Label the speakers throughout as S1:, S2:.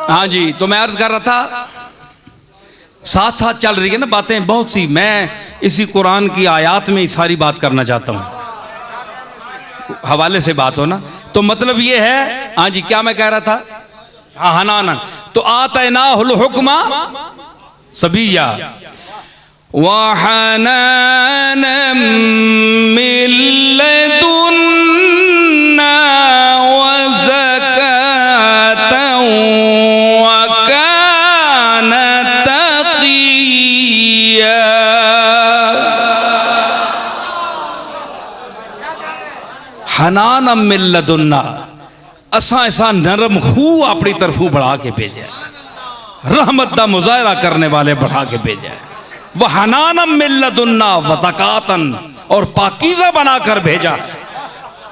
S1: हाँ जी, तो मैं अर्ज कर रहा था साथ साथ चल रही है ना बातें बहुत सी। मैं इसी कुरान की आयत में सारी बात करना चाहता हूँ, हवाले से बात हो ना। तो मतलब ये है, हाँ जी क्या मैं कह रहा था, हाँ हनाना, तो आतैनाहुल हुक्मा सबीया व हनानम मिन लदुन्ना व ज़कातन व कान तक़िया। हनानम मिन लदुन्ना, असा ऐसा नरम खू अपनी तरफों बढ़ा के भेजा, रहमत दा मुजाहरा करने वाले बढ़ा के भेजा। वह हनानम मिन लदुन्ना व ज़कातन, और पाकीज़ा बनाकर भेजा।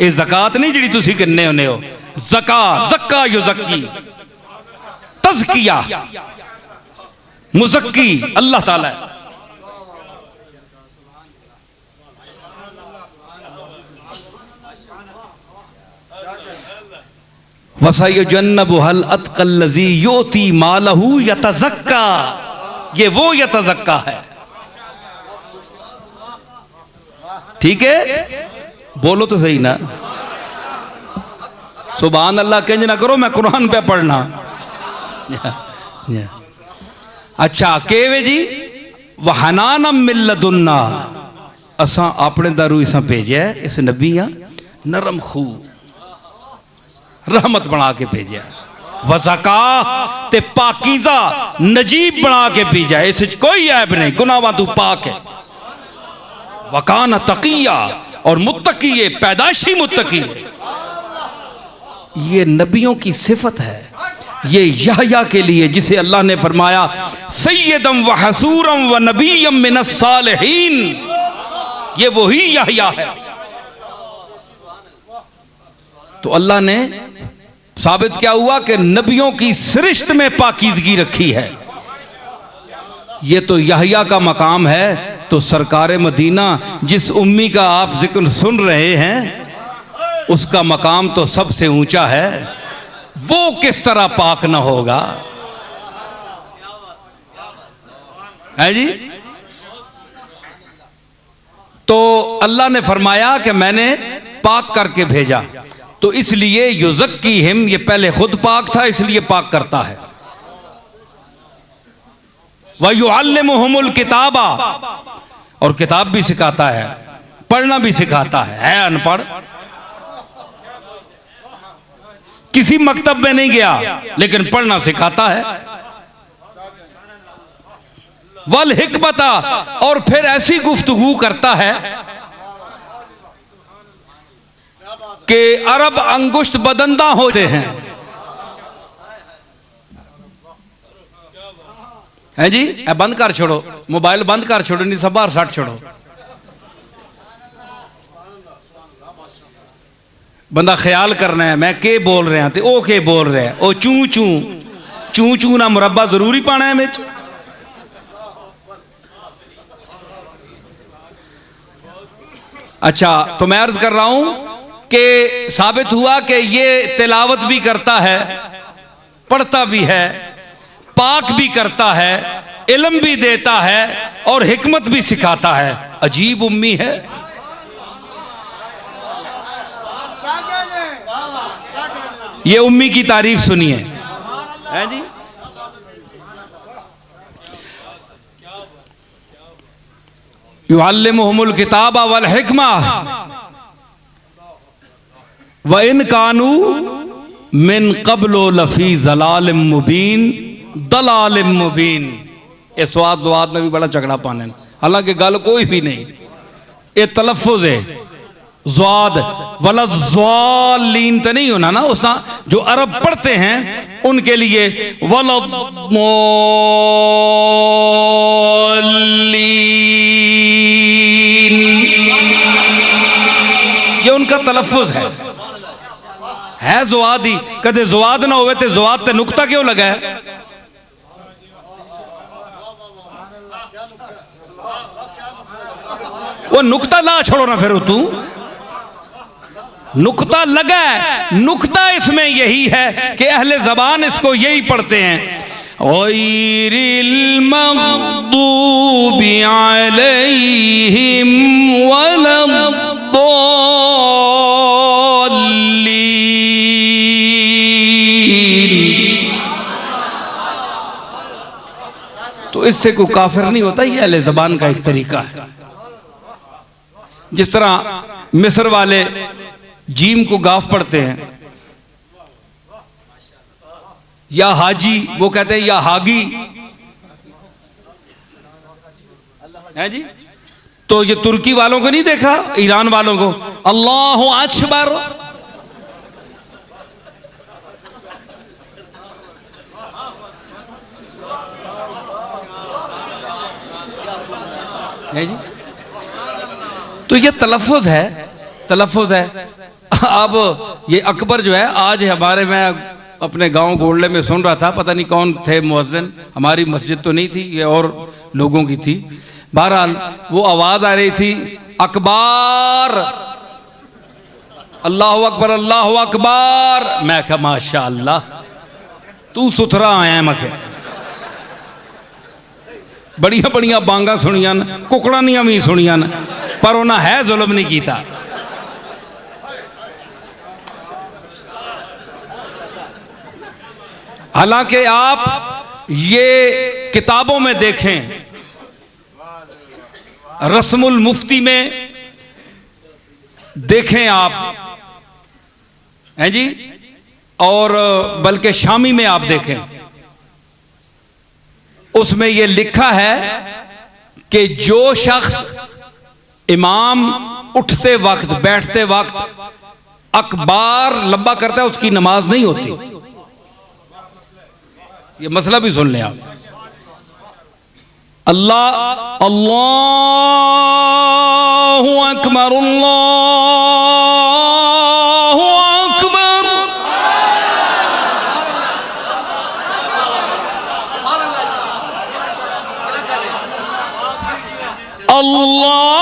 S1: ये ज़कात नहीं जिहड़ी तुसी किन्ने होने हो, ज़का ज़क्का युज़क्की, तज़किया मुज़क्की अल्लाह ताला है। वसयजुन्नबुहल अत्क़ल्लज़ी योती मालहू यतज़क्का, ये वो यतज़क्का है। ठीक है, बोलो तो सही ना, सुभान अल्लाह कंज ना करो, मैं कुरान पे पढ़ना। अच्छा केवे जी, वहनानम मिन लदुन्ना, असा अपने दारू इसा भेजा इस नबी नरम खू रहमत बना के भेजा। वज़का ते पाकीज़ा नजीब बना के भेजा, इस कोई ऐब नहीं, गुनाह तू पाक है। वकान तकिया, और मुत्तकी है, पैदाइशी मुत्तकी है। ये नबियों की सिफत है। ये यहया के लिए जिसे अल्लाह ने फरमाया सय्यदम व हसूरम व नबिय्यम मिनस सालिहीन, ये वही यहया है। तो अल्लाह ने साबित क्या हुआ कि नबियों की सृष्टि में पाकीज़गी रखी है। ये तो यहया का मकाम है। तो सरकार मदीना जिस उम्मी का आप जिक्र सुन रहे हैं, उसका मकाम तो सबसे ऊंचा है। वो किस तरह पाक ना होगा, है जी। तो अल्लाह ने फरमाया कि मैंने पाक करके भेजा, तो इसलिए युज़क्कीहिम, ये पहले खुद पाक था इसलिए पाक करता है। व युअल्लिमुहुमुल किताबा, और किताब भी सिखाता है, पढ़ना भी सिखाता है अनपढ़, किसी मकतब में नहीं गया लेकिन पढ़ना सिखाता है। वल हिकमता, और फिर ऐसी गुफ्तगू करता है कि अरब अंगुष्ठ बदंदा होते हैं, है जी। बंद कर छोड़ो मोबाइल, बंद कर छोड़ो, नहीं सब बाहर सट छोड़ो। बंदा ख्याल करना है मैं के बोल रहा ते ओ के बोल रहा है, ओ चू चू चू चू ना मुरब्बा जरूरी पाना है बिच। अच्छा, तो मैं अर्ज कर रहा हूं कि साबित हुआ कि ये तिलावत भी करता है, पढ़ता भी है, पाक भी करता है, इल्म भी देता है और हिकमत भी सिखाता है। अजीब उम्मी है। ये उम्मी की तारीफ सुनिए, है जी। युअल्लिमुहुमुल किताबा वल हिकमा व इन कानू मिन क़ब्लु लफ़ी ज़लालिम मुबीन, दलालिम मुबीन। ये स्वाद दुआद में भी बड़ा झगड़ा पाने, हालांकि गल कोई भी नहीं, ये तलफ़ुज़ है। ज़्वाद वला ज़्वालीन तो नहीं होना ना, उसना जो अरब पढ़ते हैं उनके लिए वला ज़्वालीन, ये उनका तलफ़ुज़ है ज़्वाद ही। कदे ज़्वाद ना होवे तो ज़्वाद ते नुक्ता क्यों लगा है? वो नुक्ता ला छोड़ो ना फिर तू। नुक्ता लगा है। नुक्ता इसमें यही है कि अहले ज़बान इसको यही पढ़ते हैं, गैरिल मग़दूबि अलैहिम वलद्दॉल्लीन। तो इससे कोई काफिर नहीं होता, ये अहले ज़बान का एक तरीका है। जिस तरह मिस्र वाले जीम को गाफ पढ़ते हैं, या हाजी, वो कहते हैं या हागी है जी। तो ये तुर्की वालों को नहीं देखा, ईरान वालों को अल्लाहु अकबर, है जी। तो ये तलफ़ुज़ है, तलफ़ुज़ है। अब ये अकबर जो है, आज हमारे, मैं अपने गांव गोड़ले में सुन रहा था, पता नहीं कौन थे मुअज्जिन, हमारी मस्जिद तो नहीं थी, ये और लोगों की थी। बहरहाल वो आवाज़ आ रही थी, अकबर, अल्लाहु अकबर, अल्लाहु अकबर। मैं कहा माशा अल्लाह, तू सुथरा आया। मैं बड़िया बड़िया बांगा सुनिया, कुकड़ानियां भी सुनिया, पर उन्हें है जुल्म नहीं किया। हालांकि आप ये किताबों में देखें, रस्मुल मुफ्ती में देखें आप, हैं जी, और बल्कि शामी में आप देखें, उसमें यह लिखा है कि जो शख्स इमाम उठते वक्त बैठते वक्त अकबार लंबा करता है, उसकी नमाज नहीं होती। ये मसला भी सुन लें आप। अल्लाह, अल्लाहु अकबर, अल्लाहु अकबर, अल्लाह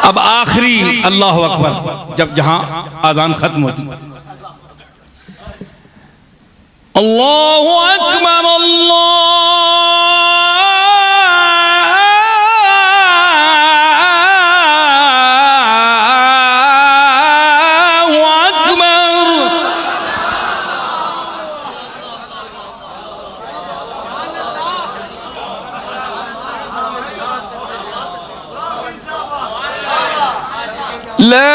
S1: अब आखिरी अल्लाह अकबर, जब जहां आजान खत्म होती, अल्लाहु अकबर, अल्लाहु अकबर, ला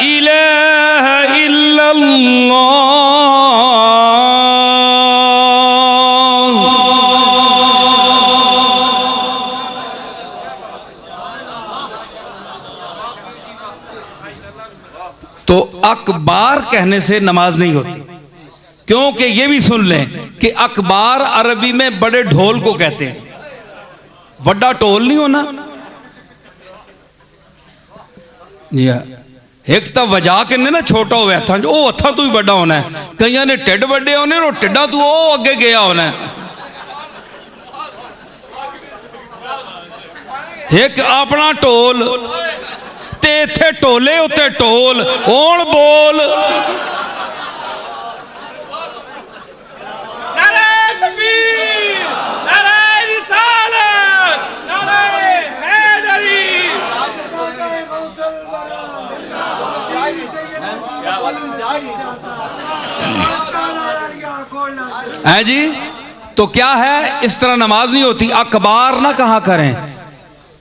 S1: इलाहा इल्लल्लाह। तो अकबार कहने से नमाज नहीं होती, क्योंकि ये भी सुन लें कि अकबार अरबी में बड़े ढोल को कहते हैं। वड्डा ढोल नहीं होना, एक तो वजा के ना छोटा हो हथा, वो हथा तू ही बड़ा होना है। कई ने टिड वड्डे होने, और टिड्डा तू वो अगे गया होना है। एक अपना ढोल ते इत्थे ढोले उत्ते ढोल होण बोल। है जी, तो क्या है, इस तरह नमाज नहीं होती। अकबार ना कहा करें,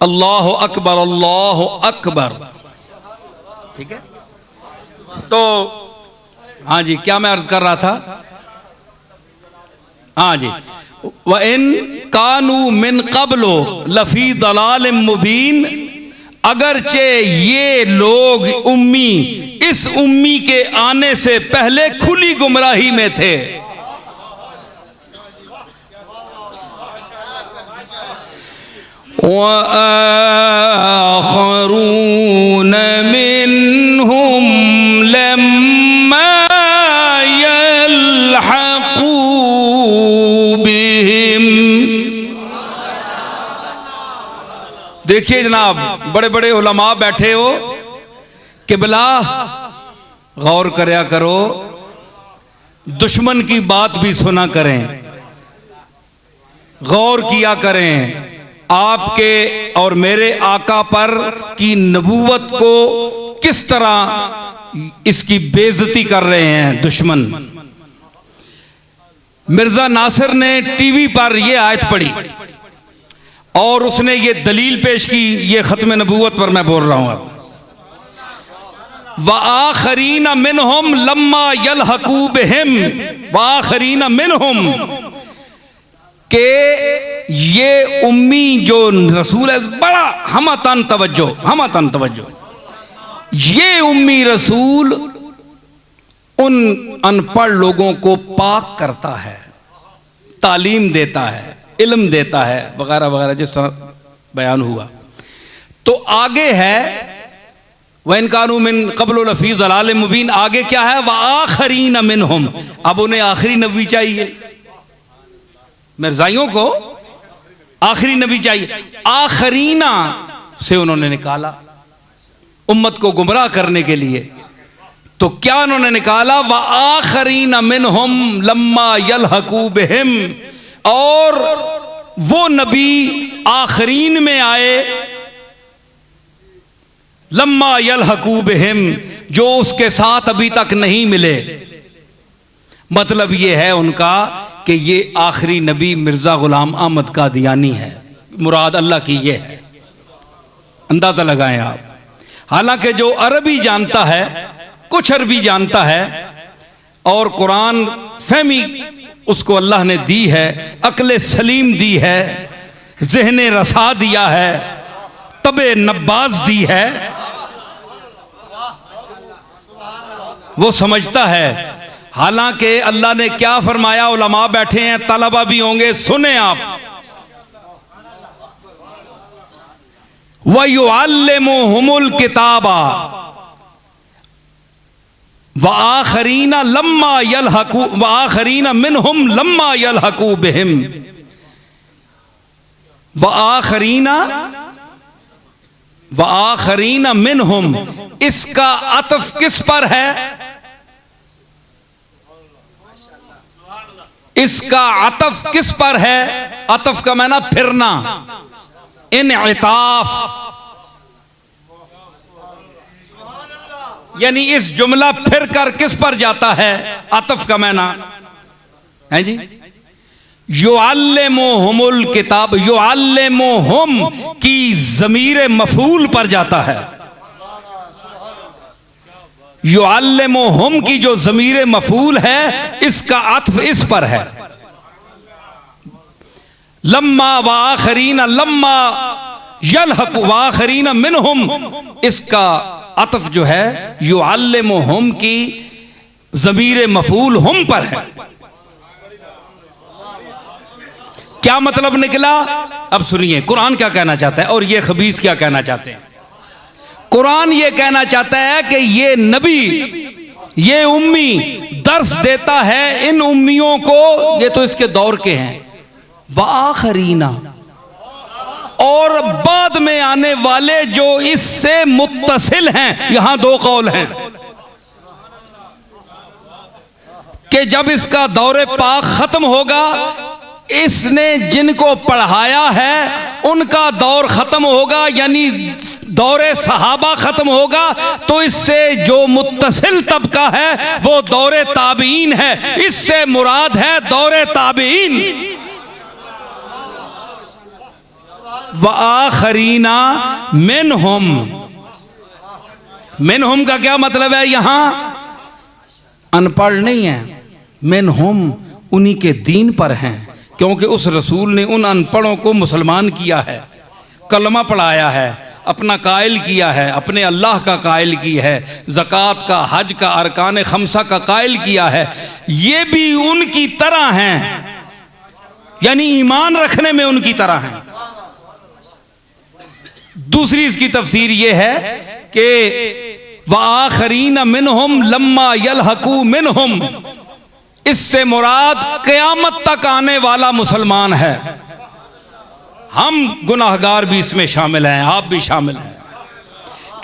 S1: अल्लाह अकबर, अल्लाह अकबर, ठीक है। तो हाँ जी, क्या मैं अर्ज कर रहा था, हाँ जी, व इन कानू मिन कब्लो लफी दलाल मुबीन, अगरचे ये लोग उम्मी इस उम्मी के आने से पहले खुली गुमराही में थे। वआखरून मिनहुम लम्मा यल्हक़ू बिहिम। देखिए जनाब, बड़े बड़े उलमा बैठे हो, किबला गौर करया करो, दुश्मन की बात भी सुना करें, गौर किया करें। आपके और मेरे आका पर की नबूवत को किस तरह इसकी बेइज्जती कर रहे हैं दुश्मन। मिर्जा नासिर ने टीवी पर यह आयत पढ़ी और उसने ये दलील पेश की, ये खत्म नबूवत पर मैं बोल रहा हूं अब। वआखरीन मिनहुम लम्मा यल्हक़ू बिहिम, वआखरीन मिनहुम, के ये उम्मी जो रसूल है, बड़ा हमतन तवज्जो, ये उम्मी रसूल उन अनपढ़ लोगों को पाक करता है, तालीम देता है, इल्म देता है, वगैरह वगैरह जिस तरह बयान हुआ। तो आगे है वइन कानू मिन क़ब्ल लफ़ी ज़लालिम मुबीन, आगे क्या है, वआखरीन मिनहुम। अब उन्हें आखिरी नबी चाहिए, मिर्जाइयों को आखिरी नबी चाहिए। आखरीना से उन्होंने निकाला उम्मत को गुमराह करने के लिए। तो क्या उन्होंने निकाला, व आखरीना मिनहुम लम्मा यल्हक़ू बिहिम, और वो नबी आखरीन में आए, लम्मा यल्हक़ू बिहिम, जो उसके साथ अभी तक नहीं मिले। मतलब ये है उनका कि ये आखिरी नबी मिर्जा गुलाम अहमद कादियानी है, मुराद अल्लाह की ये है। अंदाजा लगाएं आप। हालांकि जो अरबी जानता है, कुछ अरबी जानता है और कुरान फहमी उसको अल्लाह ने दी है, अक्ल सलीम दी है, ज़हन रसा दिया है, तबे नब्बाज दी है, वो समझता है। हालांकि अल्लाह ने क्या फरमाया, उलमा बैठे हैं, तलबा भी होंगे, सुने आप। वयुअल्लिमुहुमुल किताबा वआखरीना लम्मा यल्हक़ू, वआखरीना मिनहुम लम्मा यल्हक़ू बिहिम, वआखरीना मिनहुम। इसका अतफ किस पर है, इसका अतफ किस पर है, अतफ का माना फिरना, इनइताफ, यानी इस जुमला फिर कर किस पर जाता है, अतफ का माना है जी। युअल्लिमुहुमुल किताब, युअल्लिमुहुम की ज़मीर मफ़ूल पर जाता है। युअल्लिमुहुम की जो ज़मीर मफ़ूल है, इसका अत्फ़ इस पर है। लम्मा वआखरीना लम्मा यल्हक़ू वआखरीना मिनहुम, इसका अत्फ़ जो है युअल्लिमुहुम की ज़मीर मफ़ूल हुम पर है। क्या मतलब निकला, अब सुनिए कुरान क्या कहना चाहता है और ये खबीस क्या कहना चाहते हैं। कुरान ये कहना चाहता है कि ये नबी, ये उम्मी दर्स देता है इन उम्मियों को, ये तो इसके दौर के हैं, वआखरीना, और बाद में आने वाले जो इससे मुत्तसिल हैं। यहां दो कौल हैं कि जब इसका दौरे पाक खत्म होगा, इसने जिनको पढ़ाया है उनका दौर खत्म होगा, यानी दौरे सहाबा खत्म होगा, तो इससे जो मुत्तसिल तबका है वो दौरे ताबीन है। इससे मुराद है दौरे ताबीन। व आखरीना मिनहुम, मिनहुम का क्या मतलब है, यहां अनपढ़ नहीं है, मिनहुम उन्हीं के दीन पर हैं, क्योंकि उस रसूल ने उन अनपढ़ों को मुसलमान किया है, कलमा पढ़ाया है, अपना कायल किया है, अपने अल्लाह का कायल की है, ज़कात का, हज का, अरकान खमसा का कायल किया है, ये भी उनकी तरह हैं, यानी ईमान रखने में उनकी तरह हैं। दूसरी इसकी तफसीर ये है कि वआखरीन मिनहुम लम्मा यलहकू मिनहुम, इससे मुराद क़यामत तक आने वाला मुसलमान है। हम गुनाहगार भी इसमें शामिल हैं, आप भी शामिल हैं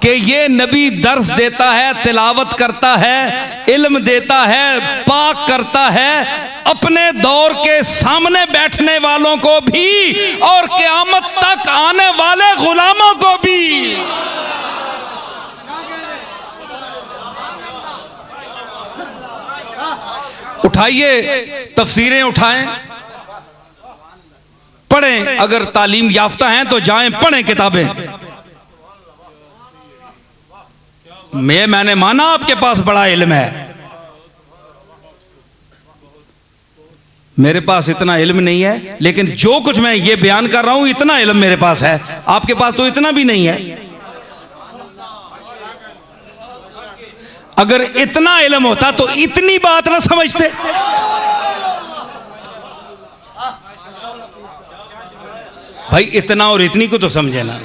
S1: कि ये नबी दर्स देता है, तिलावत करता है, इल्म देता है, पाक करता है अपने दौर के सामने बैठने वालों को भी और क़यामत तक आने वाले गुलामों को भी। उठाइए तफसीरें उठाएं, पढ़ें, अगर तालीम याफ्ता हैं तो जाएं पढ़ें किताबें। मैंने माना आपके पास बड़ा इल्म है, मेरे पास इतना इल्म नहीं है, लेकिन जो कुछ मैं ये बयान कर रहा हूं इतना इल्म मेरे पास है, आपके पास तो इतना भी नहीं है। अगर इतना इल्म होता तो इतनी बात ना समझते। भाई इतना और इतनी को तो समझे ना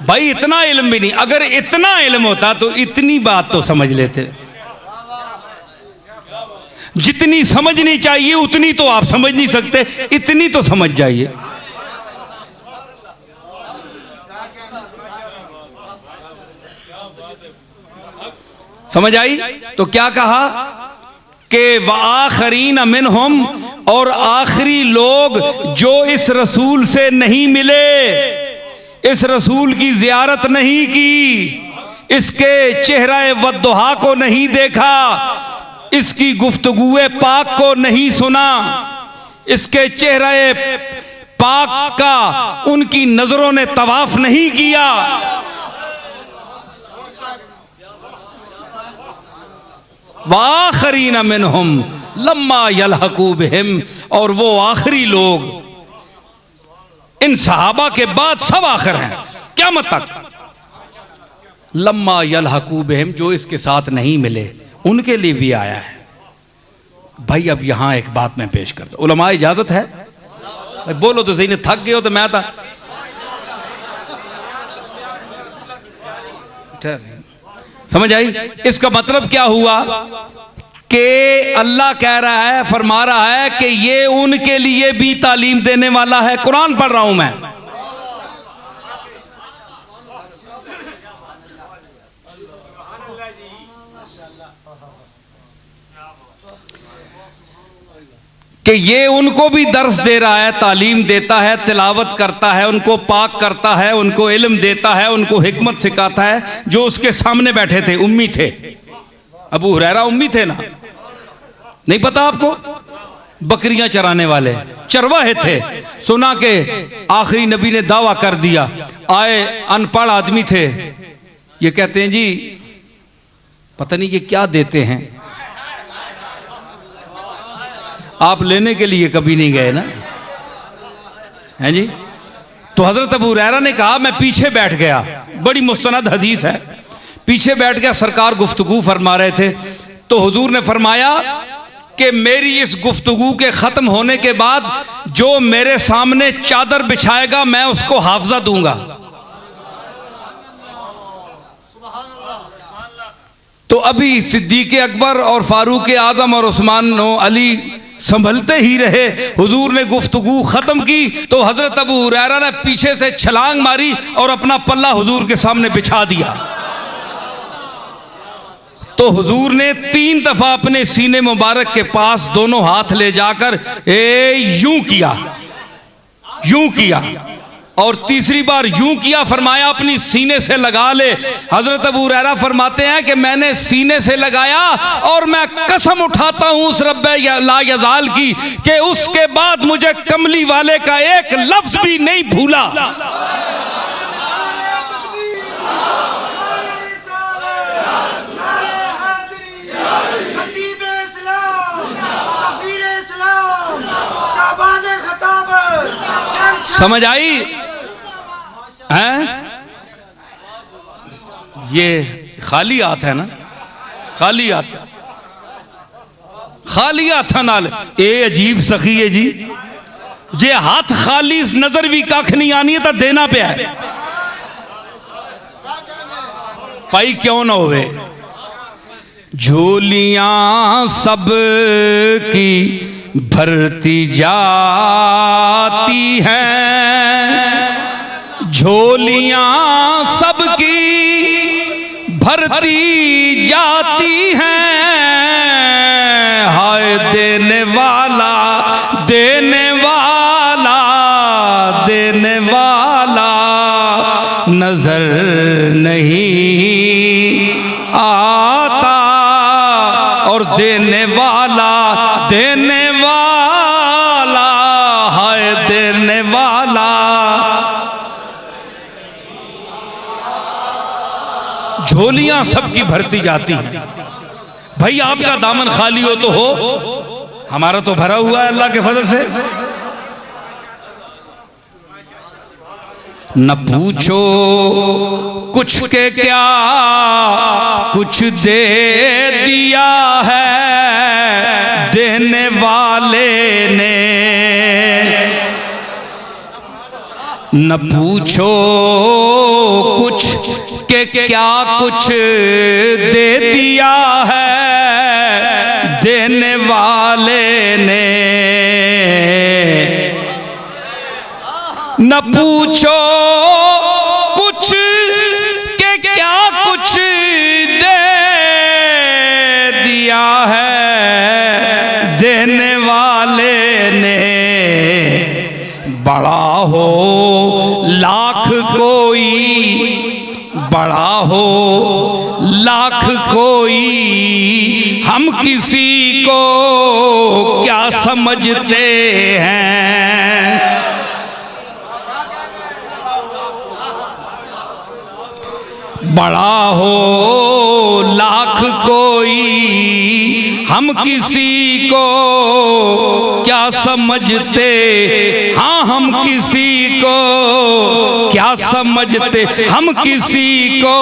S1: भाई, इतना इल्म भी नहीं, अगर इतना इल्म होता तो इतनी बात तो समझ लेते। जितनी समझनी चाहिए उतनी तो आप समझ नहीं सकते, इतनी तो समझ जाइए। समझ आई? तो क्या कहा कि वआखरीन मिनहुम, और आखिरी लोग जो इस रसूल से नहीं मिले, इस रसूल की जियारत नहीं की, इसके चेहरे वद्दुहा को नहीं देखा, इसकी गुफ्तगुए पाक को नहीं सुना, इसके चेहरे पाक का उनकी नजरों ने तवाफ नहीं किया, वाखरीन मिनहुम लम्मा यलहकू बिहिम, और वो आखिरी लोग इन सहाबा के बाद सब आखिर हैं क़यामत तक, लम्मा यलहकू बिहिम, जो इसके साथ नहीं मिले उनके लिए भी आया है। भाई अब यहां एक बात मैं पेश करता हूं, उलमा इजाजत है? भाई बोलो तो सही, नहीं थक गए हो तो मैं था। समझ आई? इसका मतलब क्या हुआ कि अल्लाह कह रहा है, फरमा रहा है कि ये उनके लिए भी तालीम देने वाला है। कुरान पढ़ रहा हूं मैं, कि ये उनको भी दर्स दे रहा है, तालीम देता है, तिलावत करता है, उनको पाक करता है, उनको इल्म देता है, उनको हिकमत सिखाता है। जो उसके सामने बैठे थे उम्मी थे, अबू हुरैरा उम्मी थे ना, नहीं पता आपको? बकरियां चराने वाले चरवाहे थे। सुना के आखिरी नबी ने दावा कर दिया, आए अनपढ़ आदमी थे, ये कहते हैं जी पता नहीं ये क्या देते हैं, आप लेने के लिए कभी नहीं गए ना, हैं जी? तो हजरत अबू हुरैरा ने कहा मैं पीछे बैठ गया, बड़ी मुस्तनद हदीस है, पीछे बैठ गया, सरकार गुफ्तगू फरमा रहे थे, तो हुजूर ने फरमाया कि मेरी इस गुफ्तगू के खत्म होने के बाद जो मेरे सामने चादर बिछाएगा मैं उसको हाफजा दूंगा। तो अभी सिद्दीक अकबर और फारूक आजम और उस्मान अली संभलते ही रहे, हुजूर ने गुफ्तगू खत्म की तो हजरत अबू हुरैरा ने पीछे से छलांग मारी और अपना पल्ला हुजूर के सामने बिछा दिया। तो हुजूर ने 3 दफा अपने सीने मुबारक के पास दोनों हाथ ले जाकर यूं किया, यूं किया, और तीसरी बार यूं किया, फरमाया अपनी सीने से लगा ले। हजरत अबू हुरैरा फरमाते हैं कि मैंने सीने से लगाया और मैं कसम उठाता हूं उस रब्बे ला यज़ाल की कि उसके बाद मुझे कमली वाले का एक लफ्ज भी नहीं भूला। समझ आई? हैं? ये खाली हाथ है ना, खाली हाथ, खाली हाथ नाल ये अजीब सखी है जी, जे हाथ खाली नजर भी कख नहीं आनी है तो देना पे है भाई, क्यों ना होवे। झोलियां सब की भरती जाती हैं, झोलियां सबकी भरती जाती हैं, हाय देने वाला देने वाला देने वाला नजर नहीं आता, और देने वाला हाय देने वाला। झोलियां सबकी भरती जाती हैं। भाई आपका दामन खाली हो तो हो, हमारा तो भरा हुआ है अल्लाह के फजल से। न पूछो कुछ के क्या कुछ दे दिया है देने वाले ने, न पूछो कुछ के क्या कुछ दे दिया है देने वाले ने, न पूछो कुछ के क्या कुछ दे दिया है देने वाले ने, बड़ा हो लाख कोई, बड़ा हो लाख कोई, हम किसी को क्या समझते हैं। बड़ा हो लाख कोई, हम किसी को क्या समझते, हाँ हम किसी को क्या समझते, हम किसी को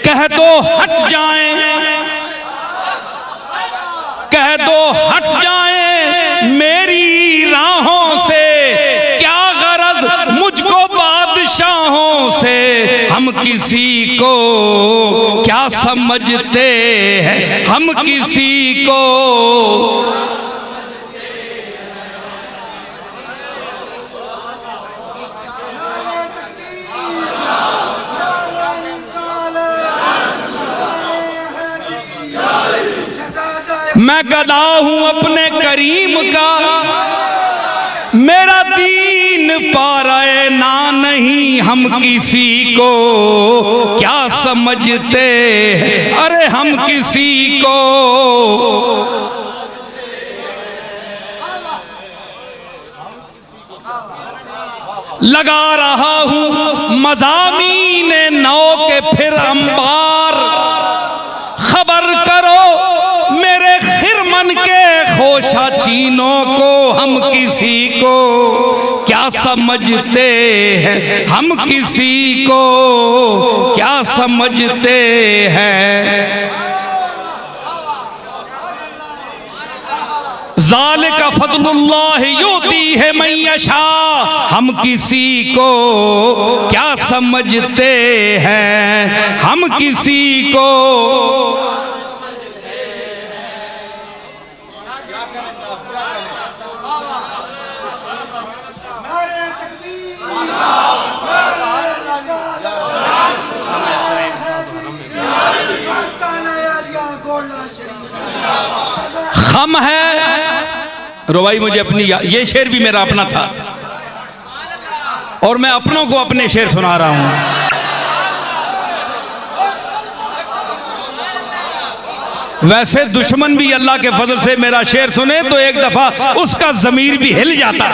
S1: कह दो हट जाएं, कह दो हट जाएं मेरी राहों से, क्या गरज मुझको बादशाहों से, हम किसी को क्या समझते हैं, हम किसी को मैं गदा हूं अपने करीम का, मेरा दीन पाराए ना नहीं, हम किसी को क्या समझते हैं, अरे हम किसी को लगा रहा हूं मज़ामीने नौ के फिर अंबार, खबर करो मेरे खिरमन के खोशा चीनों को, हम किसी को क्या समझते हैं, हम किसी को क्या समझते हैं। ज़ालिका फ़ज़्लुल्लाह युती है मन यशा, हम किसी को क्या समझते हैं, हम किसी को खम है। रुबाई मुझे अपनी, ये शेर भी मेरा अपना था और मैं अपनों को अपने शेर सुना रहा हूं। वैसे दुश्मन भी अल्लाह के फजल से मेरा शेर सुने तो एक दफा उसका जमीर भी हिल जाता,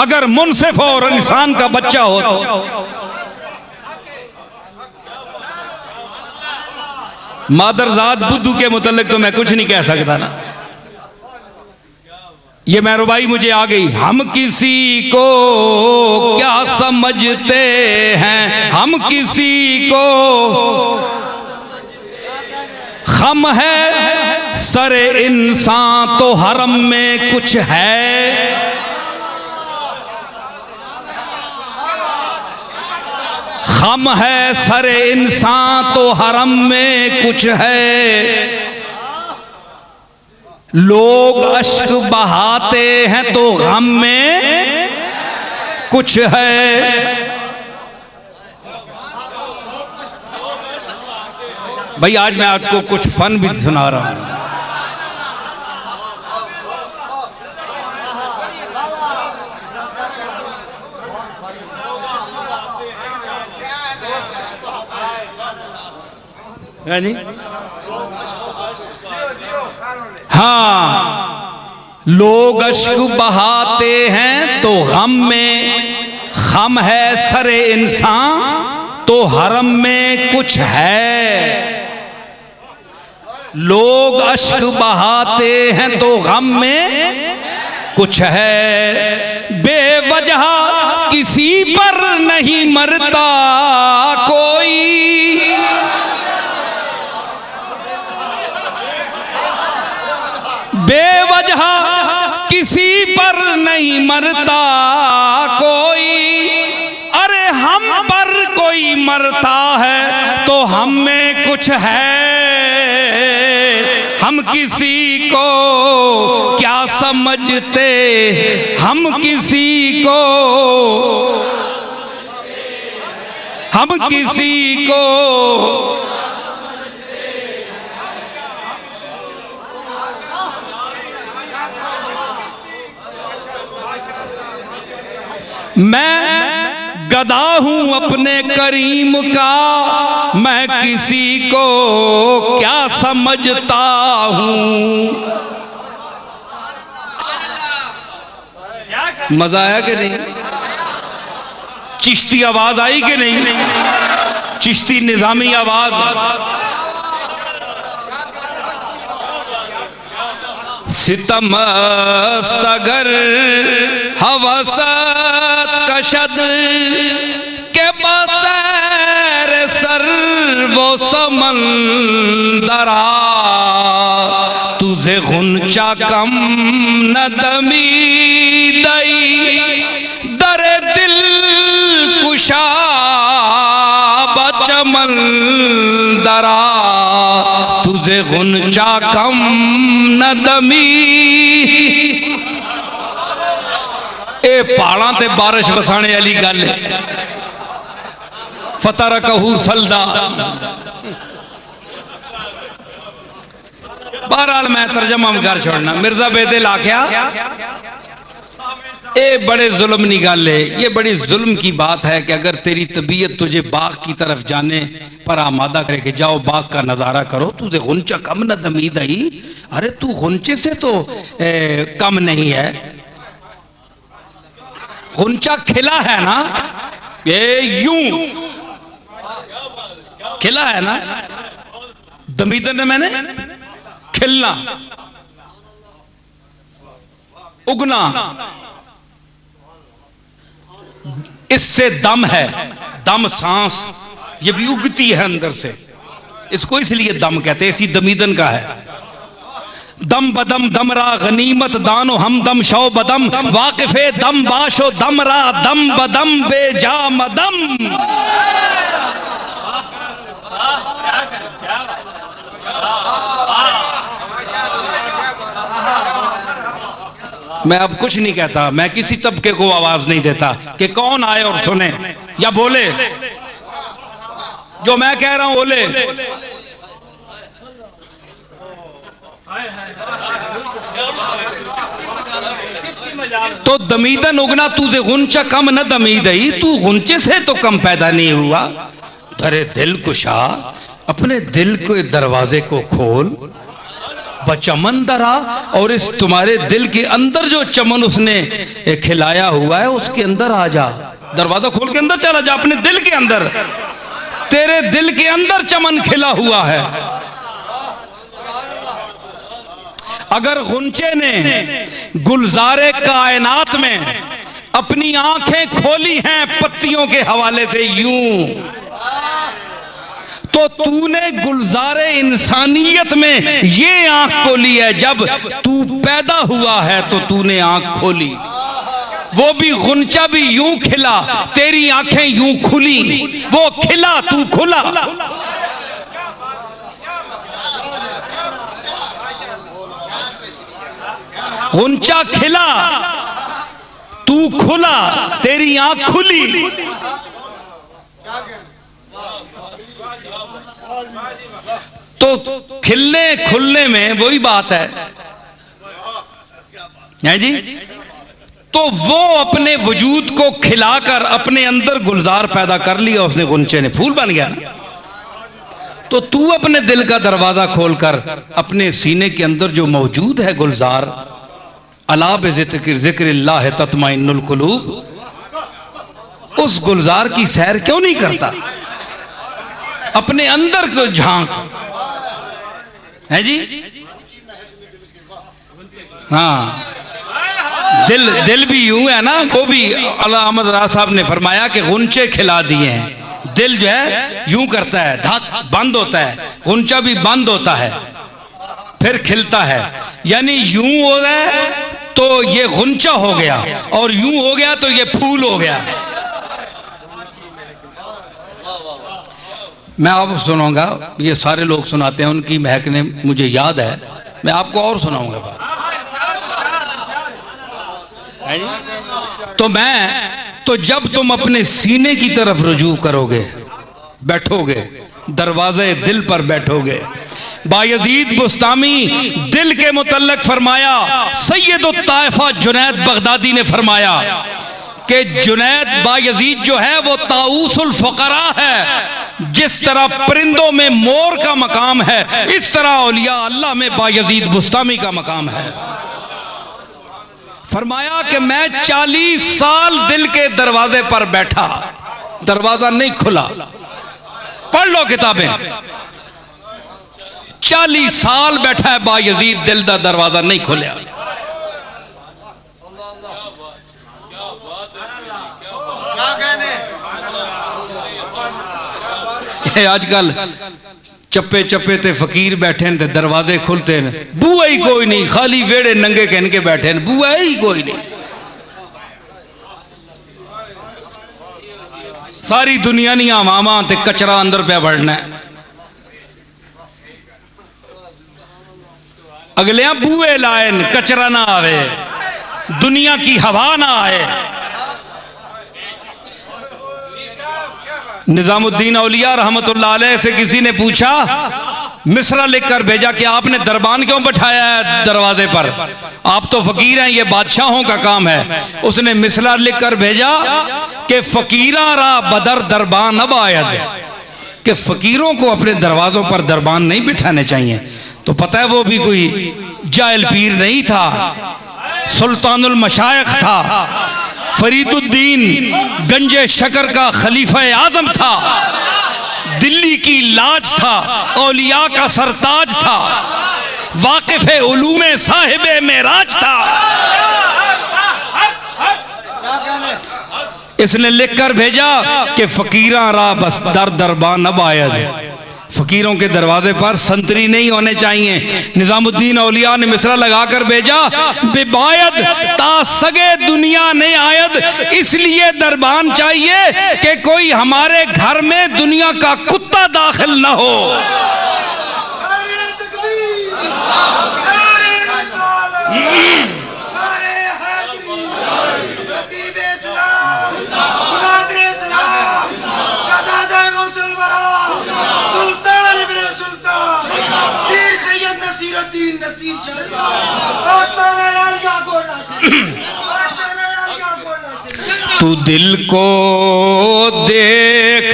S1: अगर मुनसिफ हो और इंसान का बच्चा हो तो। मादरजाद बुद्धू के मुतल्लिक तो मैं कुछ नहीं कह सकता ना। ये महरुबाई मुझे आ गई। हम किसी को क्या समझते हैं, हम किसी को खम है सरे इंसान तो हरम में कुछ है। खम है सरे इंसान तो हरम में कुछ है। लोग अश्क बहाते हैं तो गम में कुछ है। भाई आज मैं आपको कुछ फन भी सुना रहा हूं। हाँ, लोग अश्क बहाते हैं तो गम में, खम है सरे इंसान तो हरम में कुछ है। लोग अश्क बहाते हैं तो गम में कुछ है। बेवजह किसी पर नहीं मरता कोई, बेवजह किसी पर नहीं मरता कोई। अरे हम पर कोई मरता है तो हम में कुछ है। हम किसी को क्या समझते, हम किसी को, हम किसी को मैं गदा हूं अपने करीम का, मैं किसी को क्या समझता हूं। मजा आया कि नहीं? चिश्ती आवाज आई कि नहीं? चिश्ती निजामी आवाज। सितम अगर हवसत कशद के बसैर सर वो समंदरा, तुझे गुंचा कम न दमी दई दरे दिल कुशा बचमन दरा, तुझे गुंचा कम न दमी। ए पहाड़ां ते बारिश वसाने वाली गल है। फतर कहू सलदा। बहरहाल मैं तर्जमा कर छोड़ना। मिर्जा बेदिल आख्या ये बड़े जुल्म की गल है, ये बड़ी जुल्म की बात है कि अगर तेरी तबीयत तुझे बाग की तरफ जाने पर आमादा करे कि जाओ बाग का नजारा करो, तुझे गुंचा कम न दमीद आई। अरे तू गुंचे से तो कम नहीं है। गुंचा खिला है ना, ये यूं खिला है ना, दमीदन ने मैंने खिलना, उगना, इससे दम है, दम सांस, ये भी उगती है अंदर से, इसको इसलिए दम कहते हैं, इसी दमीदन का है। दम बदम दमरा गनीमत दानो हम दम शौ बदम, वाकिफे दम बाशो दमरा दम बदम बेजा मदम। मैं अब कुछ नहीं कहता, मैं किसी तबके को आवाज नहीं देता कि कौन आए और सुने या बोले, जो मैं कह रहा हूं बोले। तो दमीदन उगना तुझे गुंचा कम न दमीद ही, तू गुंचे से तो कम पैदा नहीं हुआ। धरे दिल कुशा, अपने दिल के दरवाजे को खोल, बचमन दरा, और इस तुम्हारे दिल के अंदर जो चमन उसने खिलाया हुआ है उसके अंदर आ जा। दरवाजा खोल के अंदर चला जा, अपने दिल के अंदर, तेरे दिल के अंदर चमन खिला हुआ है। अगर गुंचे ने गुलजारे कायनात में अपनी आंखें खोली हैं पत्तियों के हवाले से यूं, तो तूने गुलजारे इंसानियत में ये आंख खोली है। जब तू पैदा हुआ है तो तूने आंख खोली। वो भी गुंचा भी यूं खिला, तेरी आंखें यूं खुली। वो खिला, तू खुला। गुंचा खिला, तू खुला, तेरी आंख खुली। तो खिलने खुलने में वही बात है जी। तो वो अपने वजूद को खिलाकर अपने अंदर गुलजार पैदा कर लिया उसने, गुंचे ने फूल बन गया। तो तू अपने दिल का दरवाजा खोलकर अपने सीने के अंदर जो मौजूद है गुलजार, अला बिज़िक्रिल्लाह तत्माइन्नुल कुलूब, उस गुलजार की सैर क्यों नहीं करता? अपने अंदर को झांक है जी। हाँ, दिल भी यूं है ना। वो भी अल्लाह अहमद राज साहब ने फरमाया कि गुंचे खिला दिए हैं। दिल जो है यूं करता है, धक बंद होता है, गुंचा भी बंद होता है फिर खिलता है। यानी यूं हो रहा है तो ये गुंचा हो गया, और यूं हो गया तो ये फूल हो गया। मैं आपको सुनाऊंगा, ये सारे लोग सुनाते हैं, उनकी महक ने मुझे याद है, मैं आपको और सुनाऊंगा बात। तो जब तुम अपने सीने की तरफ रुजू करोगे, बैठोगे, दरवाजे दिल पर बैठोगे। बायजीद बुस्तामी दिल के मुतल्लक फरमाया, सैयदुत ताइफा जुनैद बगदादी ने फरमाया कि जुनैद बायजीद जो है वो ताऊसुल फुकरा है। जिस तरह परिंदों में मोर का मकाम है, इस तरह औलिया अल्लाह में बायजीद बुस्तामी का मकाम है। फरमाया कि मैं 40 साल दिल के दरवाजे पर बैठा, दरवाजा नहीं खुला। पढ़ लो किताबें। 40 साल बैठा है बायजीद, दिल का दरवाजा नहीं खुला। आजकल चप्पे चप्पे ते फकीर बैठे ते दरवाजे खुलते हैं, बुआ ही कोई नहीं, खाली वेड़े नंगे कहन के बैठे हैं, बुआ ही कोई नहीं। सारी दुनिया नहीं आवामा ते कचरा अंदर पे बढ़ना है। अगले बुए लाएन, कचरा ना आवे, दुनिया की हवा ना आए। निजामुद्दीन औलिया रहमतुल्लाह अलैह से किसी ने पूछा, मिसरा लिखकर भेजा कि आपने दरबान क्यों बैठाया है दरवाजे पर, आप तो फकीर हैं, ये बादशाहों का काम है। उसने मिसरा लिखकर भेजा कि फकीरा रा बदर दरबान अब आयद, कि फकीरों को अपने दरवाजों पर दरबान नहीं बिठाने चाहिए। तो पता है वो भी कोई जाहिल पीर नहीं था, सुल्तानुल मशाइख था, फरीदुद्दीन गंजे शकर का खलीफा आजम था, दिल्ली की लाज था, औलिया का सरताज था, वाकिफ़े उलूमे साहिबे मेराज था। इसने लिखकर भेजा कि फकीरा रा बस दर दरबान अब आयद, फकीरों के दरवाजे पर संतरी नहीं होने चाहिए। निजामुद्दीन औलिया ने मिसरा लगाकर भेजा, बेबायद ता सगे दुनिया ने आयद, इसलिए दरबान चाहिए कि कोई हमारे घर में दुनिया का कुत्ता दाखिल न हो। तू दिल को देख,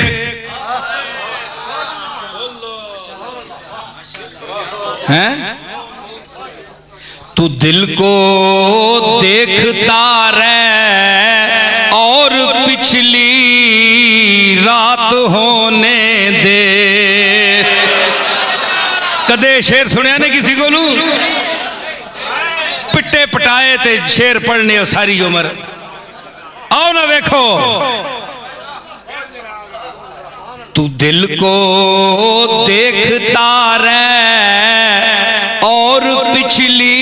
S1: हैं? तू दिल को देखता रहे और पिछली रात होने दे। कदे शेर सुनिया ने किसी को? पट्टे पटाए ते शेर पढ़ने सारी उम्र। आओ ना देखो, तू दिल को देखता रह और पिछली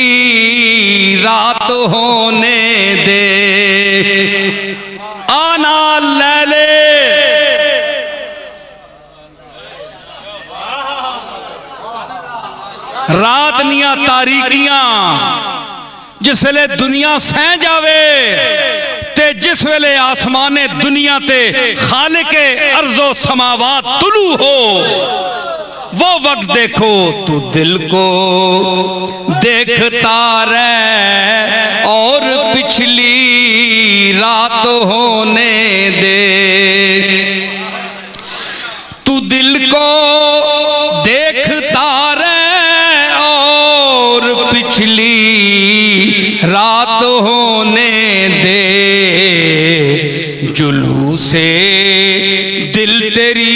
S1: रात होने दे, आना ले ले। रात निया तारीकियां जिस वेले दुनिया सह जावे ते जिस वेले आसमाने दुनिया ते खालिके अर्जो समावात तुलू हो, वो वक्त देखो। तू दिल को देखता रह और पिछली रात होने दे, तू दिल को देखता रह और पिछली रात होने दे, जुलूसे दिल तेरी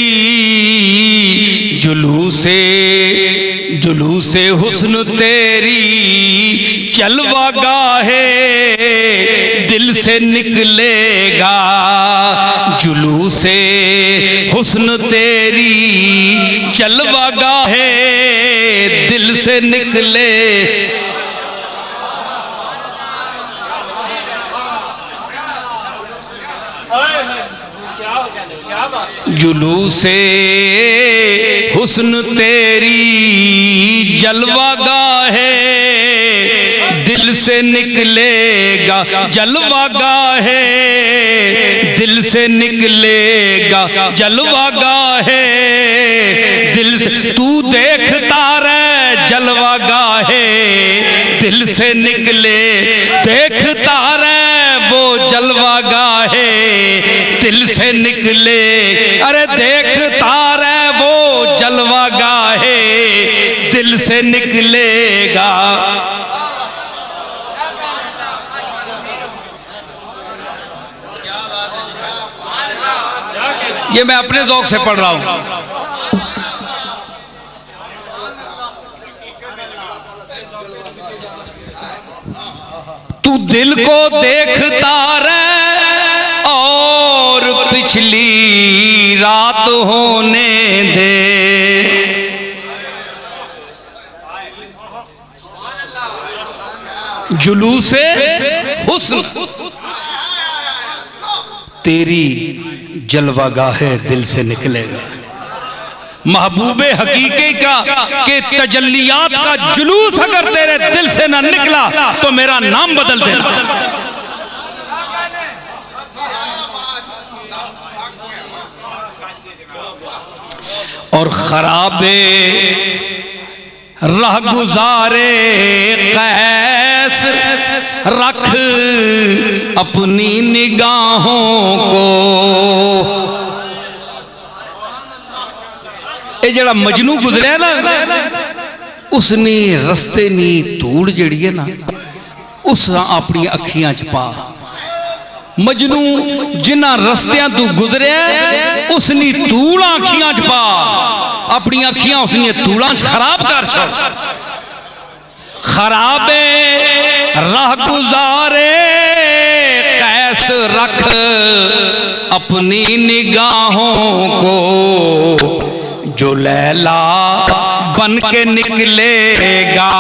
S1: जुलूसे हुस्न तेरी जलवा गाहे दिल से निकलेगा, जुलूसे हुस्न तेरी जलवा गाहे दिल से निकले। जुलूसे हुस्न तेरी जलवा गाहे दिल से निकलेगा, जलवा गाहे दिल से निकलेगा, जलवा गाहे दिल से। तू देखता रह जलवा गाहे दिल से निकले, देखता रह वो जलवा गाहे दिल से निकले। अरे देखता रह वो जलवा गाहे दिल से निकलेगा। ये मैं अपने ज़ौक़ से पढ़ रहा हूं। तू दिल को देखता रह और पिछली रात होने दे, जुलूसे हुस्न तेरी जलवागाहे दिल से निकलेगा। महबूबे हकीकी का के तजल्लियात का जुलूस अगर तेरे दिल से ना निकला तो मेरा नाम बदल देना। और खराबे राह गुजारे कैस रख अपनी निगाहों को। ये जड़ा मजनू गुजरिया ना, उसने रस्ते नी धूड़ जड़ी है ना, उस अपनी अखियां च पा। मजनू जिन्ना रस्तियां तू गुजरिया उसनी धूड़ अखियां च पा, अपनी अखियां उसने धूड़ा च खराब कर छोड़। खराबे राह गुजारे कैस रख अपनी निगाहों को, जो लैला बन के निकलेगा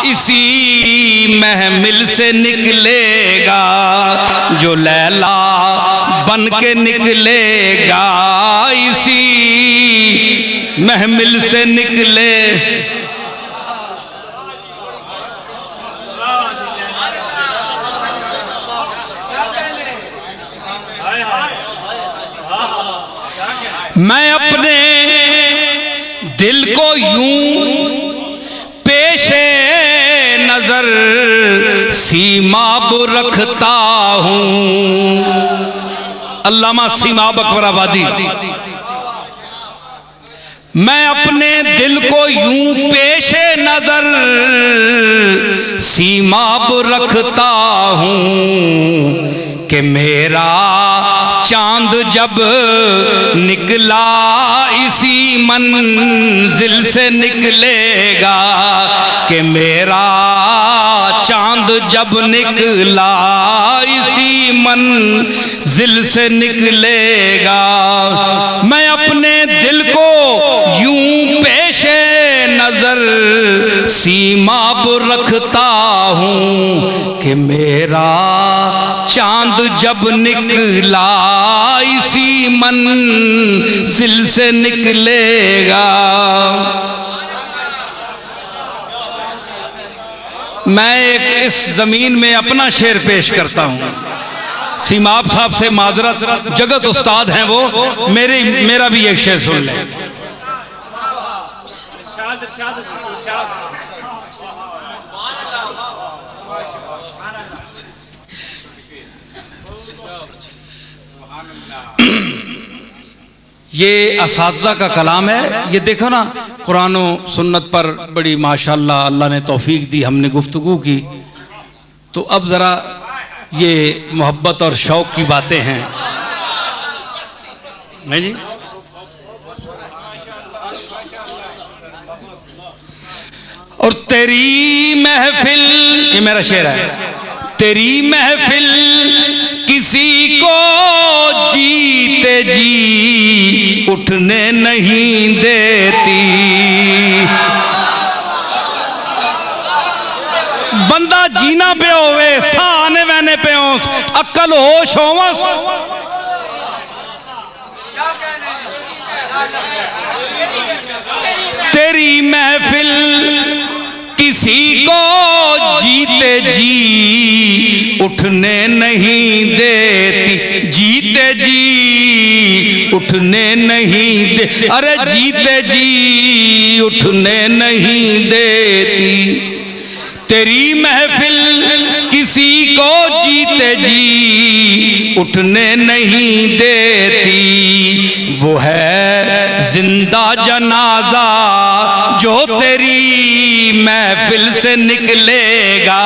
S1: इसी महमिल से निकलेगा, जो लैला बन के निकलेगा इसी महमिल से निकले। मैं अपने दिल को यूं पेशे नजर सीमाब रखता हूं। अल्लामा सीमाब अकबराबादी। मैं अपने दिल को यूं पेशे नजर सीमाब रखता हूं कि मेरा चांद जब निकला इसी मंजिल से निकलेगा, कि मेरा चांद जब निकला इसी मंजिल से निकलेगा। मैं अपने दिल को यूं पेशे नजर सीमा पर रखता हूँ कि मेरा चांद जब निकला इसी मंजिल से निकलेगा। मैं एक इस जमीन में अपना शेर पेश करता हूँ। सीमाब साहब से माजरत, जगत उस्ताद हैं वो, मेरा भी एक शेर सुन लें। ये असातिज़ा का कलाम है। ये देखो ना, कुरान और सुन्नत पर बड़ी माशाअल्लाह अल्लाह ने तौफीक दी, हमने गुफ्तगू की। तो अब ज़रा ये मोहब्बत और शौक़ की बातें हैं, नहीं जी। और तेरी महफिल, ये मेरा शेर है, तेरी महफिल किसी को जीते जी उठने नहीं देती। बंदा जीना पे होवे, साने वहने पे होस, अक्ल होश होवस, तेरी महफिल किसी को जीते जी उठने नहीं देती। जीते जी उठने नहीं दे, अरे जीते जी उठने नहीं देती। तेरी महफिल किसी को जीते जी उठने नहीं देती। वो है जिंदा जनाजा जो तेरी महफिल से निकलेगा।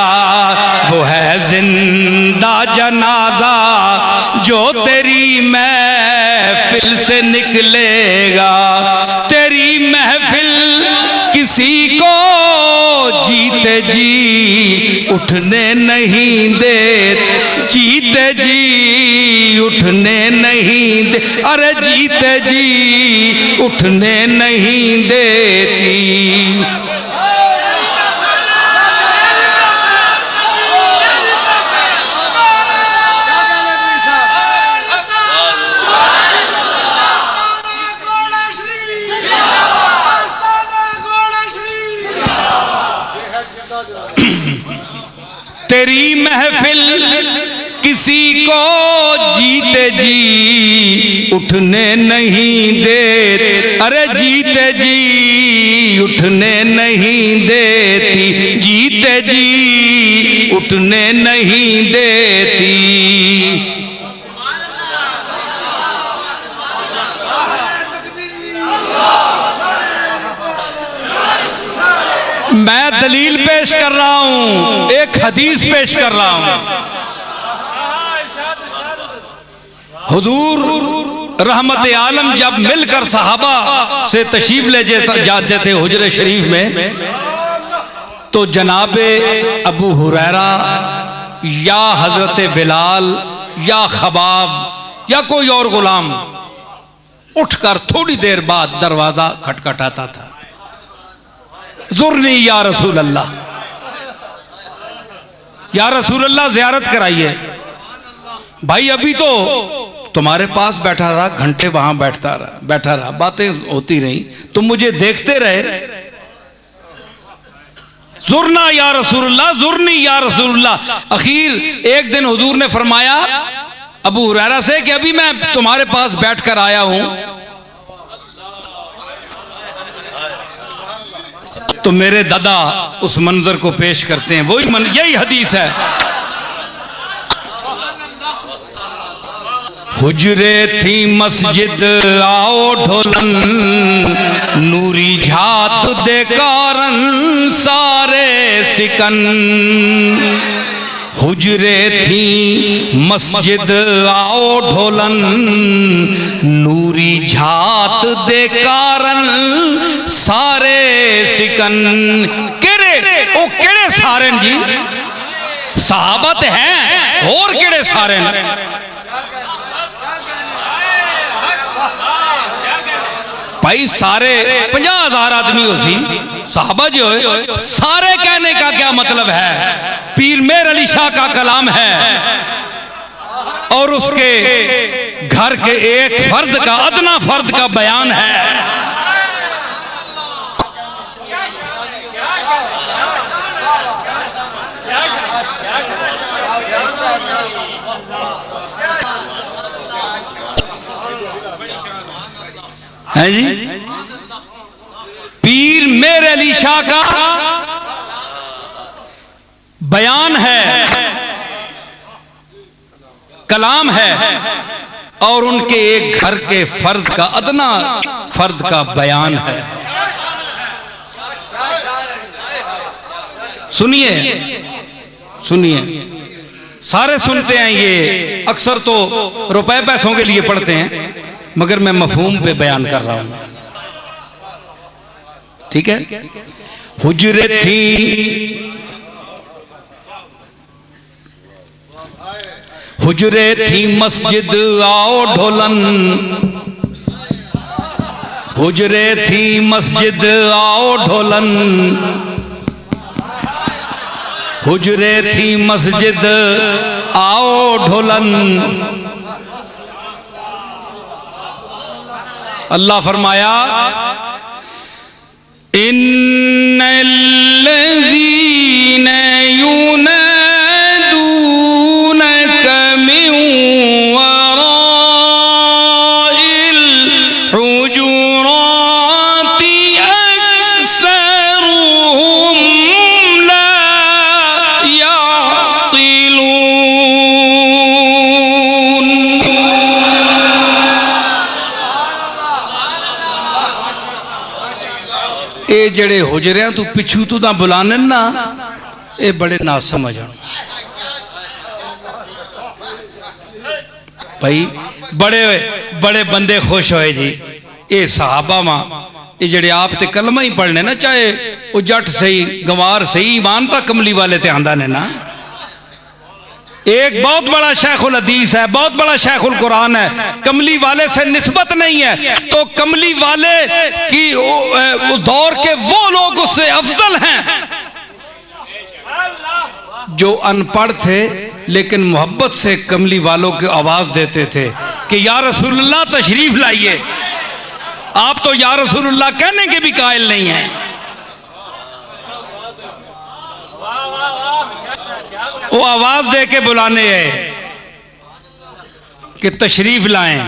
S1: वो है जिंदा जनाजा जो तेरी महफिल से निकलेगा। तेरी महफिल किसी को जीते जी उठने नहीं दे, जीते जी उठने नहीं दे, अरे जीते जी उठने नहीं देती। तेरी महफिल किसी को जीते जी उठने नहीं दे, अरे जीते जी उठने नहीं देती। जीते जी उठने नहीं देती। मैं दलील पेश कर रहा हूं, एक हदीस पेश कर रहा हूं। हुजूर रहमत आलम जब मिलकर सहाबा से तशरीफ ले जाते थे हुजरे शरीफ में, तो जनाबे अबू हुरैरा या हजरत बिलाल या खबाब या कोई और गुलाम उठकर थोड़ी देर बाद दरवाजा खटखटाता था। ज़ुरनी या रसूल अल्लाह, या रसूल अल्लाह ज़ियारत कराइए। भाई अभी तो तुम्हारे पास बैठा रहा, घंटे वहां बैठा रहा, बातें होती रही, तुम मुझे देखते रहे। ज़ुरना या रसूलुल्लाह, ज़ुरनी या रसूलुल्लाह। आखिर एक दिन हुजूर ने फरमाया अबू हुरैरा से कि अभी मैं तुम्हारे पास बैठकर आया हूं, तो मेरे दादा उस मंजर को पेश करते हैं। वही यही हदीस है। हुजरे थी मस्जिद आओ ढोलन, नूरी झात दे कारण सारे सिकन। हुजरे थी मस्जिद आओ ढोलन, नूरी झात दे कारण सारे सिकन। केड़े ओ केड़े सारे जी? सहाबत है और केड़े सारे ने। भाई सारे 50,000 आदमी हो सी साहबा जो है, सारे कहने का क्या मतलब है? पीर मेर अली शाह का कलाम है और उसके घर के एक फर्द का, अदना फर्द का बयान है। है जी, पीर मेरे अली शाह का बयान है, कलाम है और उनके एक घर के फर्द का, अदना फर्द का बयान है। सुनिए सुनिए, सारे सुनते हैं, ये अक्सर तो रुपए पैसों के लिए पढ़ते हैं, मगर मैं मफहूम पे बयान कर रहा हूं, ठीक है। हुजरे थी हुजरे थी मस्जिद आओ ढोलन, हुजरे थी मस्जिद आओ ढोलन, हुजरे थी मस्जिद आओ ढोलन। अल्लाह फरमाया इन्नल्लज़ीन यूनादूनक मिन वराइल हुजुराति अक्सरुहुम ला याक़िलून। ये जड़े हुजरियां तू पिछू तू दा बुलाने ना, ये बड़े ना समझ भाई, बड़े बड़े बंदे खुश होए जी। ये सहाबा वा ये जड़े आप ते कलमा ही पढ़ने ना, चाहे वो जट सही गंवार सही, ईमान तक कमली वाले ते आंदा ने ना। एक बहुत बड़ा शेखुल हदीस है, बहुत बड़ा शेखुल कुरान है, कमली वाले से निस्बत नहीं है, तो कमली वाले की दौर के वो लोग उससे अफजल हैं जो अनपढ़ थे लेकिन मोहब्बत से कमली वालों की आवाज देते थे कि या रसूलुल्लाह तशरीफ लाइए। आप तो या रसूलुल्लाह कहने के भी कायल नहीं हैं। वो आवाज दे के बुलाने है कि तशरीफ लाएं,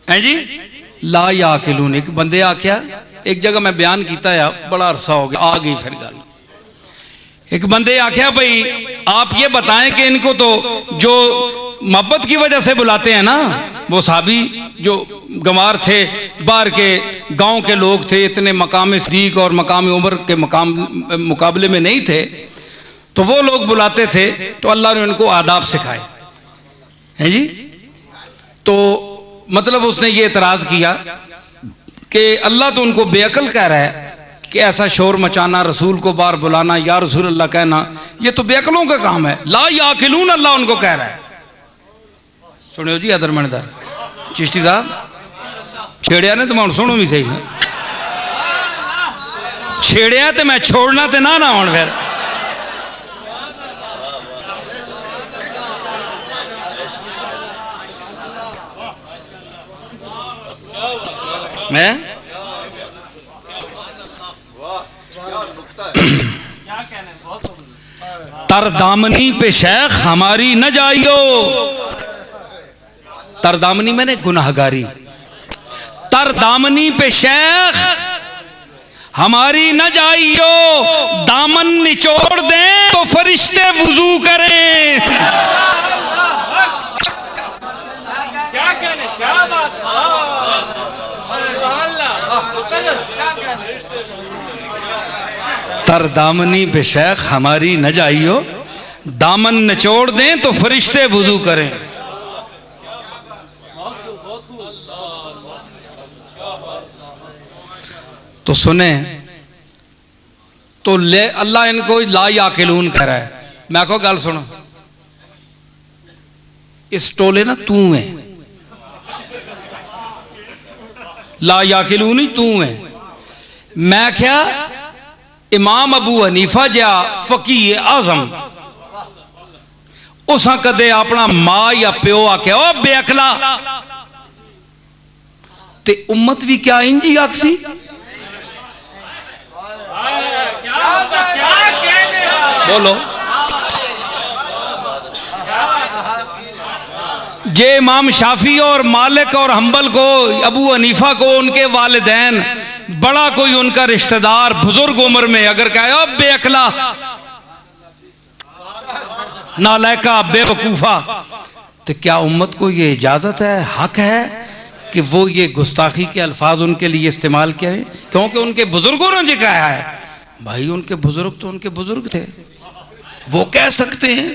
S1: हैं जी। ला याकिलून, एक बंदे आख्या, एक जगह मैं बयान किया है, बड़ा अरसा हो गया, आ गई फिर गल। एक बंदे आख्या भाई आप ये बताएं कि इनको तो जो मोहब्बत की वजह से बुलाते हैं ना, वो साहबी जो गंवार थे, बाहर के गांव के लोग थे, इतने मकाम सदीक और मकाम उमर के मुकाबले में नहीं थे, तो वो लोग बुलाते थे, तो अल्लाह ने उनको आदाब सिखाए, हैं जी। तो मतलब उसने ये एतराज किया कि अल्लाह तो उनको बेअकल कह रहा है कि ऐसा शोर मचाना, रसूल को बार बुलाना, या रसूल अल्लाह कहना, ये तो बेअकलों का काम है। ला याकिलून अल्लाह उनको कह रहा है। सुनियो जी अदर मनदर चिश्ती साहब, छेड़िया ने तो मैं सुनो भी सही ना, छेड़िया तो मैं छोड़ना तो ना हूं फिर। मैं तरदामनी पे शेख हमारी न जाइयो, तरदामनी मैंने गुनाहगारी, तरदामनी पे शेख हमारी न जाइयो, दामन निचोड़ दें तो फरिश्ते वुजू करें। क्या कहने, क्या बात, तरदामनी पे शेख हमारी न जाइयो, दामन निचोड़ दें तो फरिश्ते वुजू करें। तो सुने तो ले, अल्लाह इनको ला याकिलून कह रहा है। मैं को गल सुनो, इस टोले ना तू है, ला याकिलून ही तू है। मैं क्या इमाम अबू हनीफा जा फकीह आजम उस कदे अपना मां या प्यो आख्या ओ बेअकला, ते उम्मत भी क्या इंजी आखसी। बोलो, जे इमाम शाफी और मालिक और हम्बल को, अबू हनीफा को उनके वालिदैन, बड़ा कोई उनका रिश्तेदार बुजुर्ग उम्र में अगर कहे ओ बेअकला, नालायका, बेवकूफा, तो क्या उम्मत को ये इजाजत है, हक है कि वो ये गुस्ताखी के अल्फाज उनके लिए इस्तेमाल करें? क्योंकि उनके बुजुर्गों ने जो कहा है, भाई उनके बुजुर्ग तो उनके बुजुर्ग थे, वो कह सकते हैं।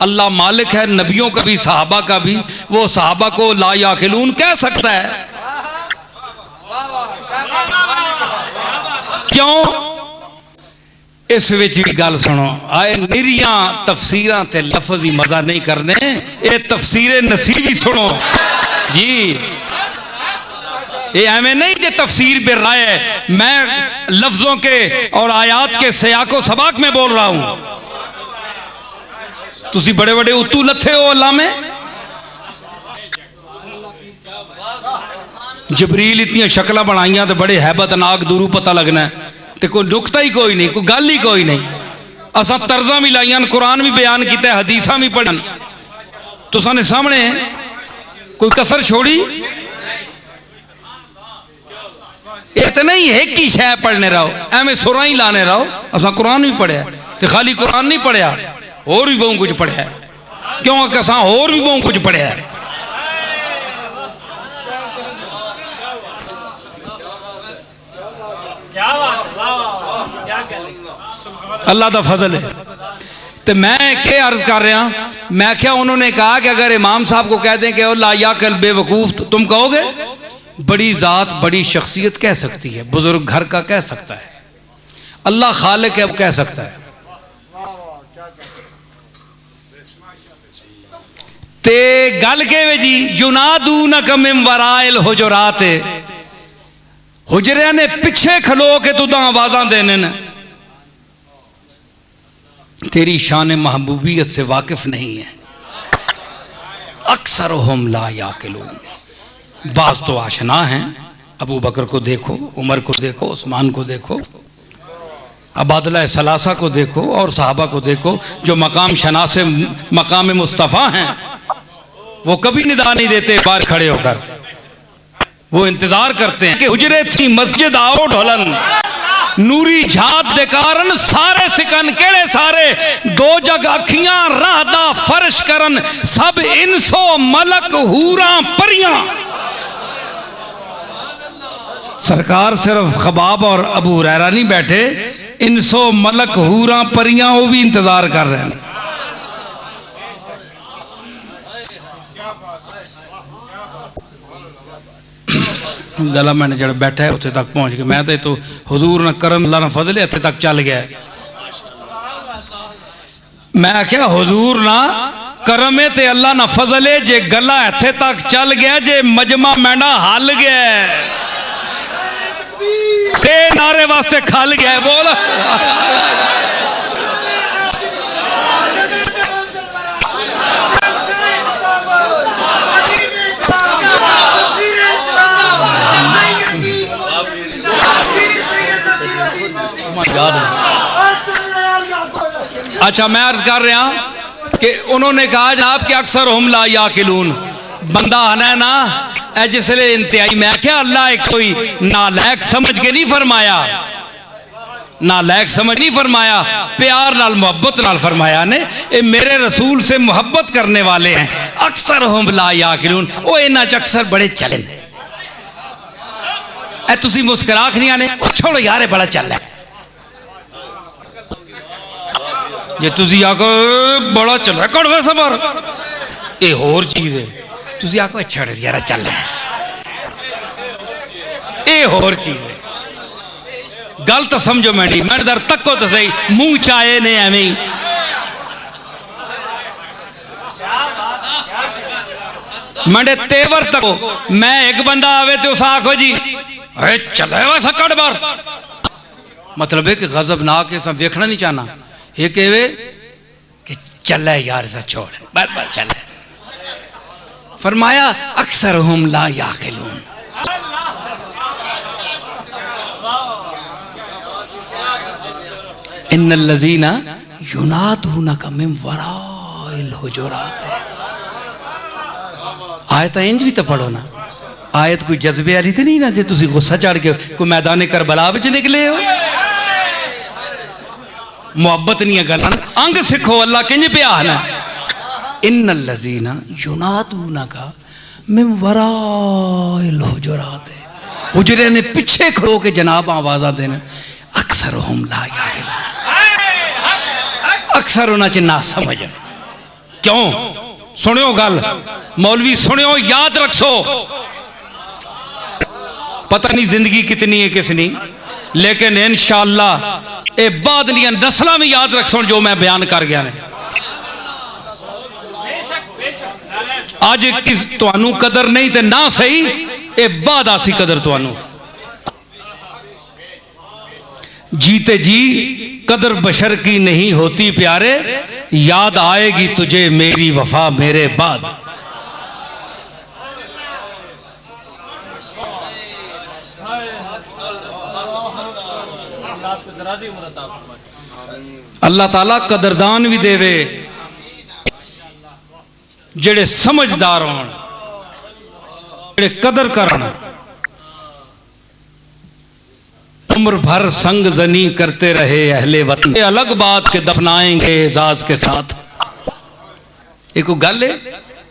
S1: अल्लाह मालिक है नबियों का भी सहाबा का भी, वो सहाबा को ला याकिलून कह सकता है। क्यों? इस विच भी गल सुनो, आए निरिया तफसीरां ते लफ्ज़ ही मजा नहीं करने, ये तफसीरे नसीबी सुनो जी। ये एवं नहीं जे तफसीर पे राय है, मैं लफ्जों के और आयात के सयाको सबाक में बोल रहा हूं। तुसी बड़े बड़े उतू लथे हो अल्लाह में, जबरील इतनी शक्ल बनाइया तो बड़े हैबतनाक दूरू पता लगना है, तो कोई नुकता ही कोई नहीं, कोई गल ही कोई नहीं। असा तर्जा भी लाइया, कुरान भी बयान किया, हदीसा भी पढ़न, तुसा ने सामने कोई कसर छोड़ी। इतना ही एक ही शय पढ़ने रहो, एवं सुरा ही लाने रहो। असा कुरान भी पढ़िया, तो खाली कुरान नहीं पढ़िया, और भी बहुत कुछ पढ़िया। क्यों कि असा और भी बहुत कुछ पढ़िया। अल्लाह का फजल है। तो मैं क्या अर्ज कर रहा, मैं क्या उन्होंने कहा कि अगर इमाम साहब को कह दें कि ला याकिल बेवकूफ, तो तुम कहोगे बड़ी जात बड़ी शख्सियत कह सकती है, बुजुर्ग घर का कह सकता है, अल्लाह खालिक है अब कह सकता है। ते गल के वे जी, युनादूनक मिन वराइल हुजुरात, हुजरिया ने पिछे खलो के तुदा आवाजा देने न, तेरी शान महबूबियत से वाकिफ नहीं है। अक्सर हम ला याकिलून, बाज तो आशना हैं। अबू बकर को देखो, उमर को देखो, उस्मान को देखो, अबादला सलासा को देखो, और सहाबा को देखो जो मकाम शनासे मकाम मुस्तफ़ा हैं, वो कभी निदा नहीं देते बाहर खड़े होकर, वो इंतजार करते हैं कि हुजरे थी मस्जिद आओ ढोलन, नूरी झात दे कारण सारे सिकन केड़े सारे, दो जग अखियां राहदा फर्श करन, सब इंसो मलक हूरा परियां। सरकार सिर्फ खबाब और अबू हुरैरा नहीं बैठे, इंसो मलक हूरा परियां वो भी इंतजार कर रहे हैं। गला मैंने जड़ा बैठा है उत्थे तक पहुंच गया, मैं तो हुजूर ना करम अल्लाह ना फजल इत्थे तक चल गया। मैं क्या हुजूर ना करम है ते अल्लाह ना फजल है, जे गला इत्थे तक चल गया, जे मजमा मैंडा हल गया, ते नारे वास्ते खल गया। बोल अच्छा, मैं अर्ज कर रहा कि उन्होंने कहा जनाब कि अक्सर हम ला याकिलून, बंदा आना है ना ए जिसले इंतहाई। मैं क्या अल्लाह एक कोई नालायक समझ के नहीं फरमाया, नालायक समझ नहीं फरमाया, प्यार नाल मोहब्बत नाल फरमाया ने, ये मेरे रसूल से मोहब्बत करने वाले हैं। अक्सर हम ला याकिलून, वो इन्हां च अक्सर बड़े चले। ए तुसी मुस्कुराख नहीं आने, छोड़ो यार बड़ा चल रहा है। जे तुसी आखो बड़ा चल रहा है कड़वा सबर, ये होर चीज है। तुसी आखो छड़ यार चल रहा है, ये होर चीज है। गल तो समझो मैंने दर तको तो सही, मुंह चाहे ने एवं ही मंडे तेवर तको मैं एक बंदा आवे तो उस आखो जी अरे चले वैसा कड़ बार मतलब है कि गजब ना के सब देखना नहीं चाहना ये कहवे कि चले यार ऐसा छोड़ बार बार चले फरमाया अक्सर हम ला याकिलून इन्नल लज़ीना युनादूनका मिन वराइल हुजुरात। आयत इंज भी तो पढ़ो ना, आयत कोई जज्बे वाली तो नहीं ना जे तुसी गुस्सा चढ़ के कोई मैदान करबला विच निकले हो। मुहब्बत नहीं गल अंग सिखो अल्लाह किंज पिया है। इन्नल लज़ीना युनादूनका मिन वराइल हुजुरात, हुजरे ने पीछे खड़ो के जनाब आवाज़ा देने अक्सर हम ला याकिलून, अक्सर उन्हें च ना समझ। क्यों सुनियो गल मौलवी सुनियो याद रखो, पता नहीं जिंदगी कितनी है किसनी, लेकिन इंशाअल्लाह ये बाद दियां नस्लां भी याद रखो जो मैं बयान कर गया ने। आज किस तुहानू कदर नहीं ते ना सही, ये बाद आसी कदर तुहानू। जीते जी कदर बशर की नहीं होती प्यारे, याद आएगी तुझे मेरी वफा मेरे बाद। अल्लाह ताला कदरदान भी देवे जेड़े समझदार हों, जेड़े कदर करन। उम्र भर संग जनी करते रहे अहले वतन, ये अलग बात के दफनाएंगे एजाज के साथ। एक गल है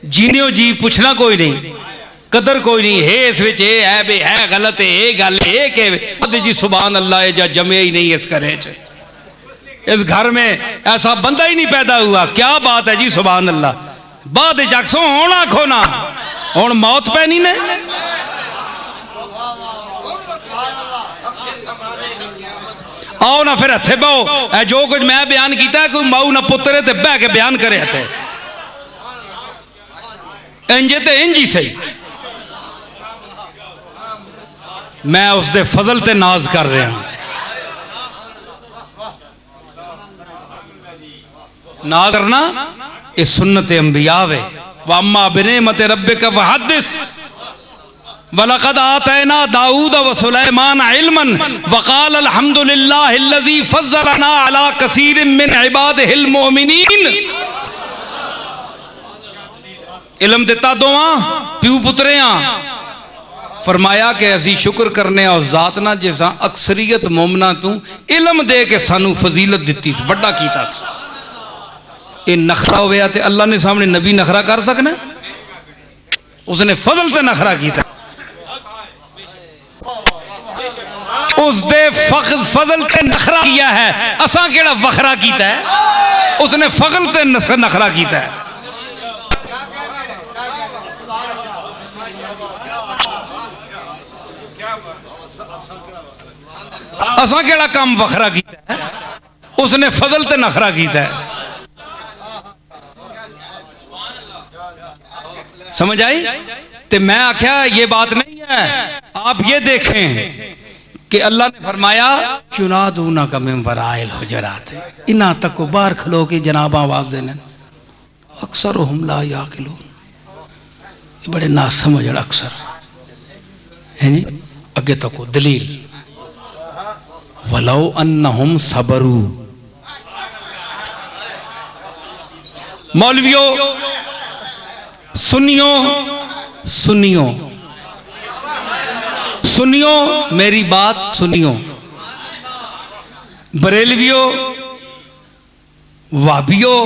S1: जीनियो जी पूछना कोई नहीं, कदर कोई नहीं है इस विच है बे है गलत है ये गल है के जी सुभान अल्लाह है जा जमे ही नहीं इस घरे च, इस घर में ऐसा बंदा ही नहीं पैदा हुआ। क्या बात है जी सुभान अल्लाह। बाद जक्सों होना खोना हुण मौत पैनी ने। आओ ना फिर हथे बहो, जो कुछ मैं बयान किया कोई माऊ ना पुत्रे ते बह के बयान करे हथे इंजे ते इंज ही सही। मैं उसके फजल ते नाज कर रहा हूं। नाज करना ये सुन्नत अंबिया वे। वम्मा बिनेमत रब्बिका फहद्दिस वलक़द आतैना दाऊद व सुलैमान इल्मन वक़ाल अल्हम्दुलिल्लाहिल्लज़ी फ़ज़्ज़लना अला कसीरिम मिन इबादिहिल मोमिनीन। इल्म दिता दोवां प्यू पुत्रियां, फरमाया कि असी शुक्र करने उस जात ना जिसा अक्सरियत मोमना तू इल्म दे के सानू फजीलत दिती वड्डा कीता। ये नखरा होया ते अल्लाह ने सामने नबी नखरा कर सकना? उसने फजल ते नखरा कीता। उसने फजल ते नखरा किया है, असा केड़ा वखरा कीता है। उसने फजल ते नखरा कीता है। असा केड़ा काम वखरा कीता है, उसने फजल ते नखरा कीता है। समझ आई? तो मैं आख्या ये बात नहीं है। आप ये देखें कि अल्लाह ने फरमाया चुनादूना का मिन वराइल हुजुरात, इना तक को बाहर खलो के जनाब आवाज देने अक्सर हमला याकिलून, ये बड़े ना समझ अक्सर है जी। अगे तक को दलील वलो अन्नहुम सबरू। मौलवियों सुनियो सुनियो सुनियो मेरी बात सुनियो। बरेलवियों वाबियों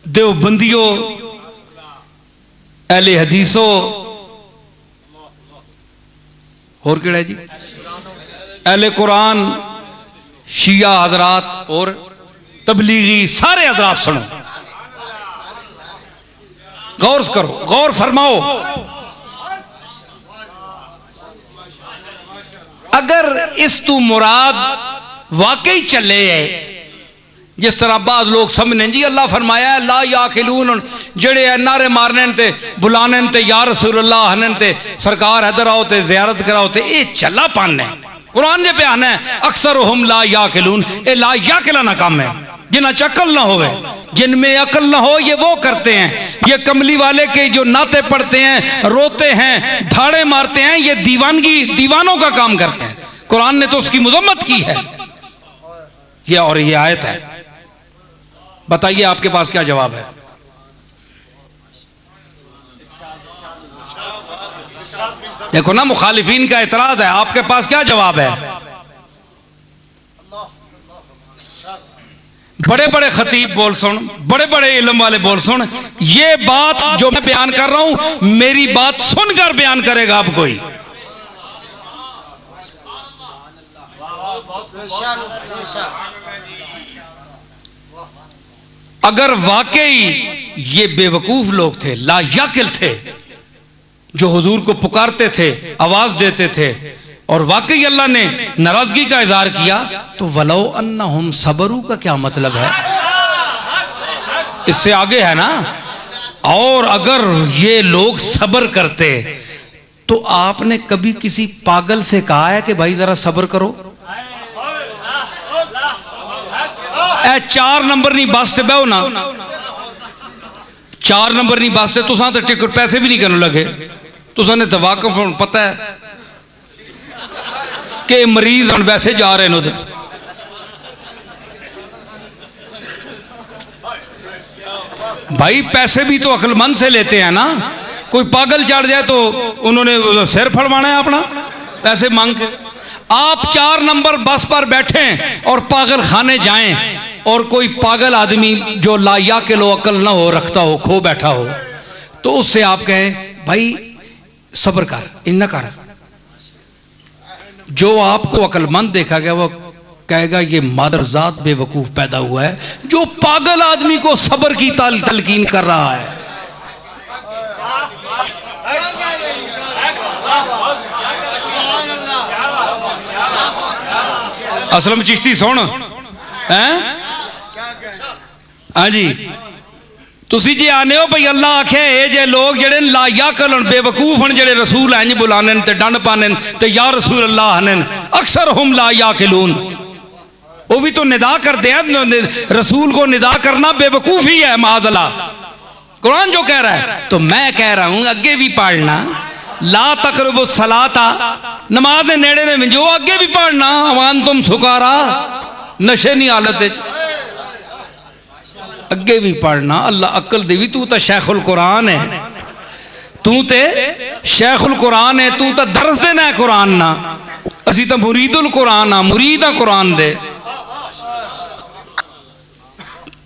S1: देवबंदियों अहले हदीसों और केड़ा जी अहले कुरान शिया हजरात और तबलीगी सारे हजरात सुनो, गौर करो, गौर फरमाओ। अगर इस तू मुराद वाकई चले है जिस तरह बाद लोग समझने जी अल्लाह फरमाया है ला याकिलून जड़े नारे मारने ते बुलाने ते या रसूल अल्लाह हनन ते सरकार इधर आओ ते ज़ियारत कराओ ते ये चला पान है कुरान दे बयान है अक्सर हम ला याकिलून ये ला याकिला ना काम है जिन्हें अकल ना होवे जिनमें अकल ना हो ये वो करते हैं ये कमली वाले के जो नाते पढ़ते हैं रोते हैं धाड़े मारते हैं ये दीवानगी दीवानों का काम करते हैं कुरान ने तो उसकी मजम्मत की है ये और ये आयत है बताइए आपके पास क्या जवाब है देखो ना मुखालिफीन का एतराज है आपके पास क्या जवाब है बड़े बड़े खतीब बोल सुन बड़े बड़े इल्म वाले बोल सुन ये बात जो मैं बयान कर रहा हूं मेरी बात सुनकर बयान करेगा अब कोई अगर वाकई ये बेवकूफ लोग थे लायाकिल थे जो हुजूर को पुकारते थे आवाज देते थे और वाकई अल्लाह ने नाराजगी का इजहार किया तो वलो अन्नहुम सबरू का क्या मतलब है इससे आगे है ना और अगर ये लोग सब्र करते तो आपने कभी किसी पागल से कहा है कि भाई जरा सब्र करो 4 नंबर नहीं बस ते बहो ना 4 नंबर नहीं बस ते तुसा तो टिकट पैसे भी नहीं करने लगे तुसा ने तो वाकफ पता है कि मरीज हम वैसे जा रहे हैं उधर भाई पैसे भी तो अक्लमंद से लेते हैं ना कोई पागल चढ़ जाए तो उन्होंने सिर फड़वाना है अपना पैसे मांग के आप 4 नंबर बस पर बैठे और पागल खाने जाएं और कोई पागल आदमी जो लायाकिल लो अकल ना हो रखता हो खो बैठा हो तो उससे आप कहें भाई सब्र कर इन्ना कर जो आपको अक्लमंद देखा गया वो कहेगा ये मादरजात बेवकूफ पैदा हुआ है जो पागल आदमी को सब्र की तलकीन कर रहा है असलम चिश्ती सुन हैं हाँ जी तुसी जी आने हो भाई अल्लाह आखे ये जे लोग जेड़े लायाकिल बेवकूफ हैं जेड़े रसूल इंज बुलाने ते डंड पाने ते या रसूल अल्लाह हनन अक्सर हम लायाकिलून वो भी तो निदा करते हैं रसूल को निदा करना बेवकूफी है माज़अल्लाह कुरान जो कह रहा है तो मैं कह रहा हूं अगे भी पढ़ना ला तकरबु सलाता नमाज दे नेड़े ने जो अगे भी पढ़ना अवान तुम सुकारा नशे नहीं हालत अगे भी पढ़ना अल्लाह अकल देवी तू तो शेखुल कुरान है तू ते शेखुल कुरान है तू तो दरस देना है कुरान ना असी तो मुरीदुल कुरान आ मुरीद आ कुरान दे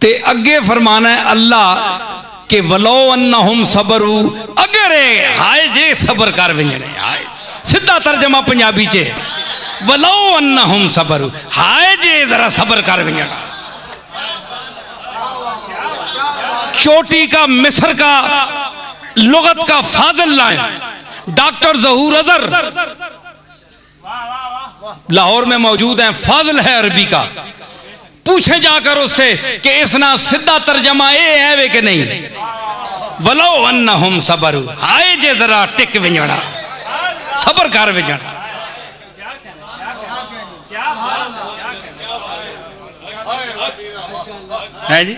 S1: ते अगे फरमाना है अल्लाह के वलो अन्नहुम सबरू अगर हाय जे सबर कर विंजने हाय सीधा तर्जमा पंजाबी चे वलो अन्नहुम सबरू हाय जे जरा सबर कर विंजना चोटी का मिस्र का लुगत का फाजिल लाए डॉक्टर जहूर अजहर लाहौर में मौजूद हैं फाजिल है अरबी का पूछे जाकर उससे कि इसना सीधा तर्जमा ये है वे कि नहीं वलो अन्नहुम सबरू हाय जे जरा टिक विंजड़ा सबर कर विंजड़ा है जी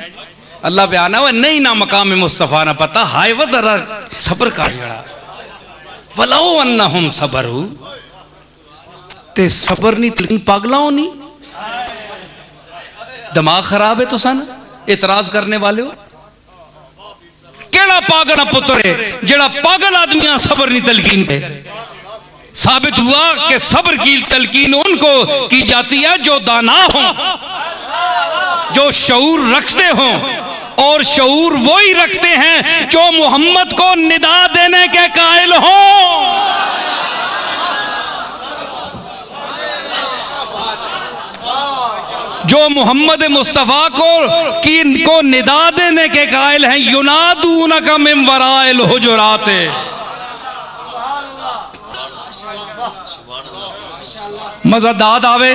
S1: अल्लाह पे आना वो नहीं ना मकाम मुस्तफ़ा ना पता हाय वो जरा सबर कर जड़ा वलो अन्नहुम सबरू ते सबर नहीं लेकिन पागला नहीं दिमाग खराब है तो सन इतराज करने वाले हो केड़ा पागल पुत्र है जेड़ा पागल आदमी सबर नहीं तलकीन पे साबित हुआ कि सब्र की तलकीन उनको की जाती है जो दाना हो जो शऊर रखते हो और शऊर वो ही रखते हैं जो मोहम्मद को निदा देने के कायल हो जो मोहम्मद मुस्तफ़ा को निदा देने के कायल हैं युनादूनका मिन वराइल हुजुरात मजा दाद आवे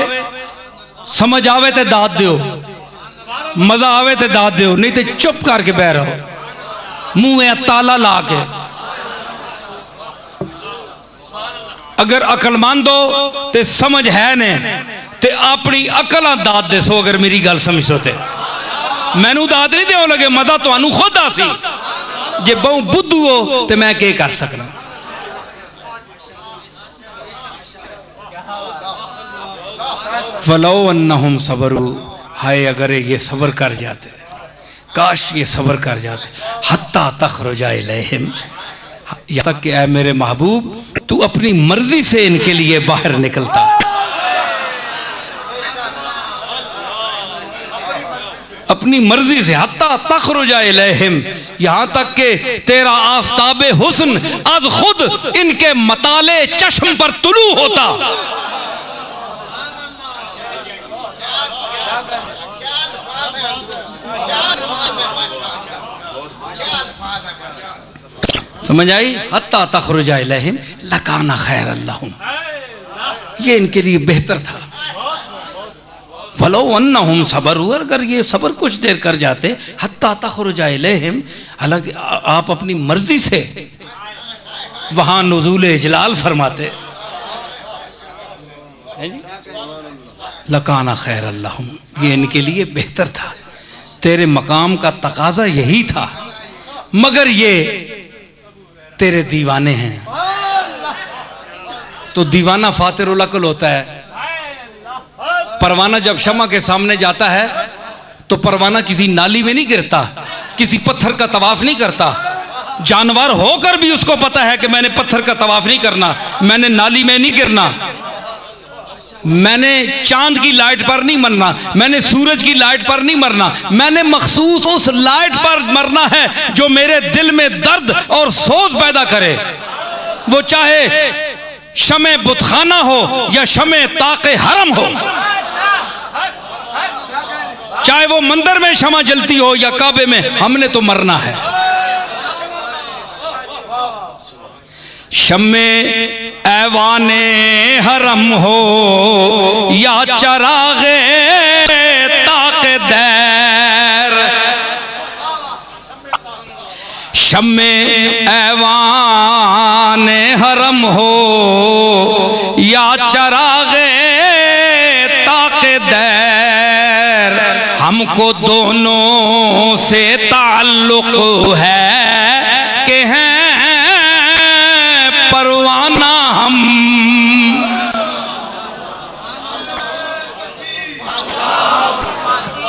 S1: समझ आवे ते दाद दियो मजा आवे तो दाद दो, नहीं तो चुप करके बह रहो, मुंह में ताला ला के। अगर अकलमंद हो तो समझ है ने ते अपनी अकल दाद दसो। अगर मेरी गल समझो तो मैनू दाद नहीं दो लगे, मजा तुहानू खुद आ सी। जे बहु बुद्धू हो तो मैं क्या कर सकना। वलो अन्नहुम सबरू, हाय अगर ये सब्र कर जाते, काश ये सब्र कर जाते। हत्ता तखरुजा इलैहिम, यहाँ तक कि ऐ मेरे महबूब तू अपनी मर्जी से इनके लिए बाहर निकलता। अपनी मर्जी से, हत्ता तखरुजा इलैहिम, यहाँ तक कि तेरा आफताबे हुस्न आज खुद इनके मताले चश्म पर तुलू होता। समझ आई? हत्ता तखरुजा इलैहिम लकाना खैर अल्लाहुम, ये इनके लिए बेहतर था। वलो अन्नहुम सबरू, अगर ये सब्र कुछ देर कर जाते, हत्ता तखरुजा इलैहिम, हालांकि आप अपनी मर्जी से वहां नुज़ूल इजलाल फरमाते, लकाना खैर अल्लाहुम, ये इनके लिए बेहतर था। तेरे मकाम का तकाजा यही था, मगर ये तेरे दीवाने हैं। तो दीवाना फातिरुल अक्ल होता है। परवाना जब शमा के सामने जाता है तो परवाना किसी नाली में नहीं गिरता, किसी पत्थर का तवाफ नहीं करता। जानवर होकर भी उसको पता है कि मैंने पत्थर का तवाफ नहीं करना, मैंने नाली में नहीं गिरना, मैंने चांद की लाइट पर नहीं मरना, मैंने सूरज की लाइट पर नहीं मरना, मैंने मखसूस उस लाइट पर मरना है जो मेरे दिल में दर्द और सोच पैदा करे। वो चाहे शमे बुतखाना हो या शमे ताके हरम हो, चाहे वो मंदिर में शमा जलती हो या काबे में, हमने तो मरना है। शम्मे ऐवाने हरम हो या चरागे ताके दैर, शम्मे ऐवाने हरम हो या चरागे ताके दैर, हमको दोनों से ताल्लुक है कि हैं परवाना हम।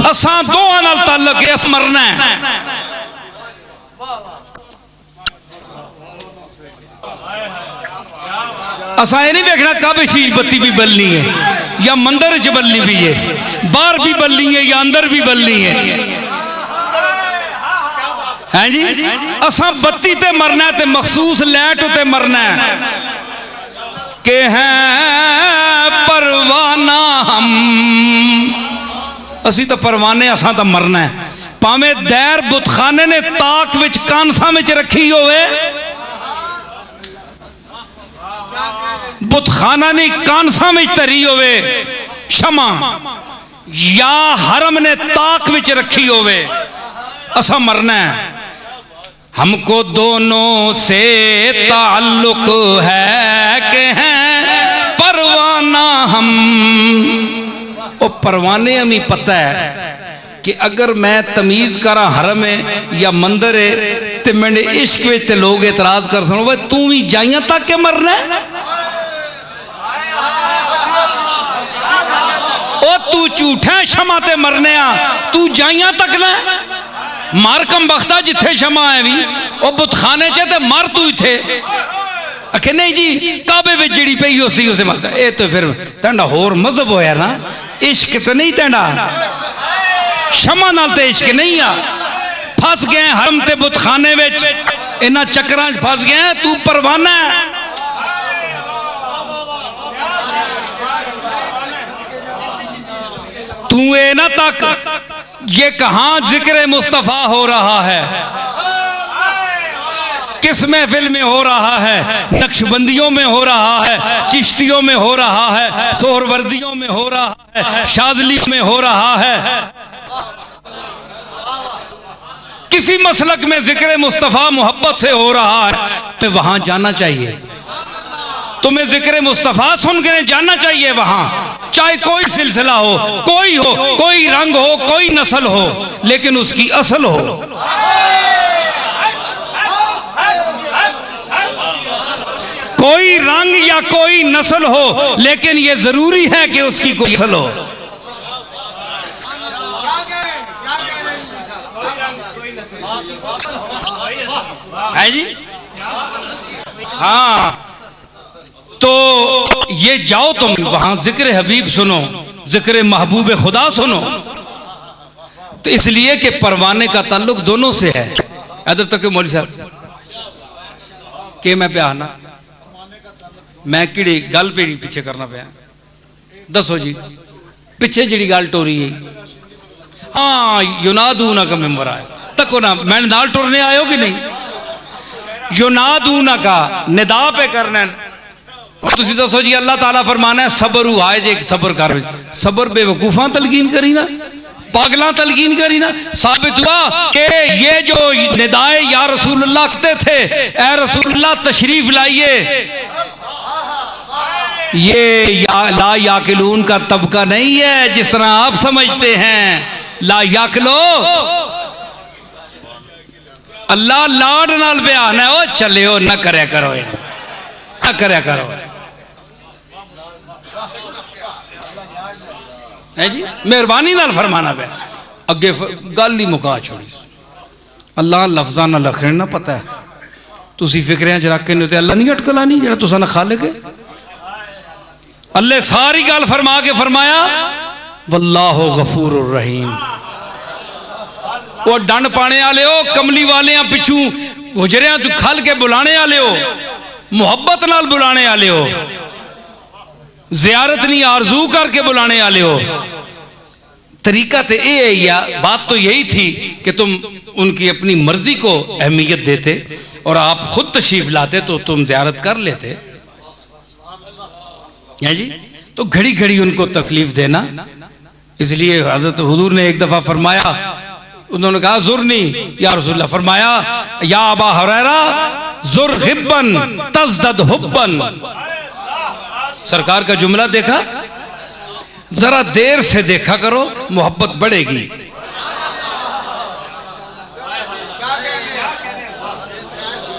S1: असा दोवां नाल ताल्लुक है, अस मरना है। असा ये नहीं देखना कब शीश बत्ती भी बलनी है या मंदिर च बलनी भी है, बाहर भी बलनी है या अंदर भी बलनी है। हैं जी, असा बत्ती ते मरना है, ते मखसूस लाइट ते मरना है के हैं परवाना हम। असी तो परवाने, असा तो मरना है। भावे दैर बुतखाने ने ताक विच कानसा विच रखी होवे, बुतखाना ने कानसा विच धरी होवे शमा, या हरम ने ताक विच रखी होवे, असा मरना है। हमको दोनों से ताल्लुक है कि हैं परवाना हम। ओ परवाने हमें पता है कि अगर मैं तमीज करा हरम है या मंदिर है तो मैंने इश्क में लोग एतराज कर सुनो, भाई तू भी जाइया तक के मरना है। ओ तू झूठा शमा ते मरने आ, तू जाइया तक ना मार कम बख्ता जिथे शमा है भी वो बुतखाने च ते मर तू इथे। आखे नहीं जी काबे में जिड़ी पई उसी उसे मरता। ये तो फिर तेंडा होर मजहब होया ना, इश्क तो नहीं तेंडा, शमा नाल ते इश्क नहीं आ। फस गए हरम ते बुतखाने विच, इन्हां चक्करां च फस गए। तू परवाना है, तू ये ना तक ये कहां जिक्र मुस्तफा हो रहा है, किस महफिल में हो रहा है, नक्शबंदियों में हो रहा है, चिश्तियों में हो रहा है, सोहरवर्दियों में हो रहा है, शाजलियों में हो रहा है। किसी मसलक में जिक्र मुस्तफ़ा मोहब्बत से हो रहा है तो वहां जाना चाहिए। तुम्हें जिक्र मुस्तफ़ा सुन के जाना चाहिए वहां, चाहे कोई सिलसिला हो, कोई रंग हो, कोई नस्ल हो, लेकिन उसकी असल हो। कोई रंग या कोई नस्ल हो, लेकिन यह जरूरी है कि उसकी कोई असल हो। है जी? हाँ, तो ये जाओ तुम वहां जिक्र हबीब सुनो, जिक्र महबूब खुदा सुनो। तो इसलिए कि परवाने का ताल्लुक दोनों से है। इधर तक मौलवी साहब के मैं पे आना, मैं किड़ी गल पे पीछे करना पाया, दसो जी पिछे जी गल टोरी है। हाँ, युनादूना का मेंबर आया तको ना, मैं नाल टुरने आयो कि नहीं? युनादूना का निदा पे करना। तुसी दसो जी, अल्लाह ताला फरमाना है सबर हुआ है जे सबर कर। सबर बेवकूफा तलकीन करी ना, पागला तलकीन करी ना। साबित हुआ कि ये जो निदाए या रसूलुल्लाह कहते थे, ए रसूलुल्लाह तशरीफ लाइए, ये ला याकिलून का तबका नहीं है जिस तरह आप समझते हैं। ला याकलो अल्लाह लाड नाल बयान है, ओ चले हो न करया करो, न करया करो। है जी, मेहरबानी नाल फरमाना पे अगे गल ही मुका छोड़ी। अल्लाह लफ्जा ना लखने ना पता है, तुसी फिक्रियां च रख के नहीं, अल्लाह नहीं अटकला नहीं जरा तुसा ना खाले के। अल्लाह सारी गल फरमा के फरमाया वल्लाहु गफूरुर रहीम। वो डंड पाने वाले हो, कमली वाले पिछू गुजरिया तू खल के बुलाने वाले हो, मुहब्बत नाल बुलाने वाले हो, जियारत नहीं आरजू करके बुलाने वाले हो। तरीका तो ये है, या बात तो यही थी कि तुम उनकी अपनी मर्जी को अहमियत देते और आप खुद तशरीफ लाते तो तुम जियारत कर लेते है जी। तो घड़ी घड़ी उनको तकलीफ देना, इसलिए हजरत हुजूर ने एक दफा फरमाया, उन्होंने कहा जुरनी या रसूलल्लाह, फरमाया या अबा हुरैरा जुर हिब्बन तज़दद हुब्बन। सरकार का जुमला देखा, जरा देर से देखा करो मोहब्बत बढ़ेगी।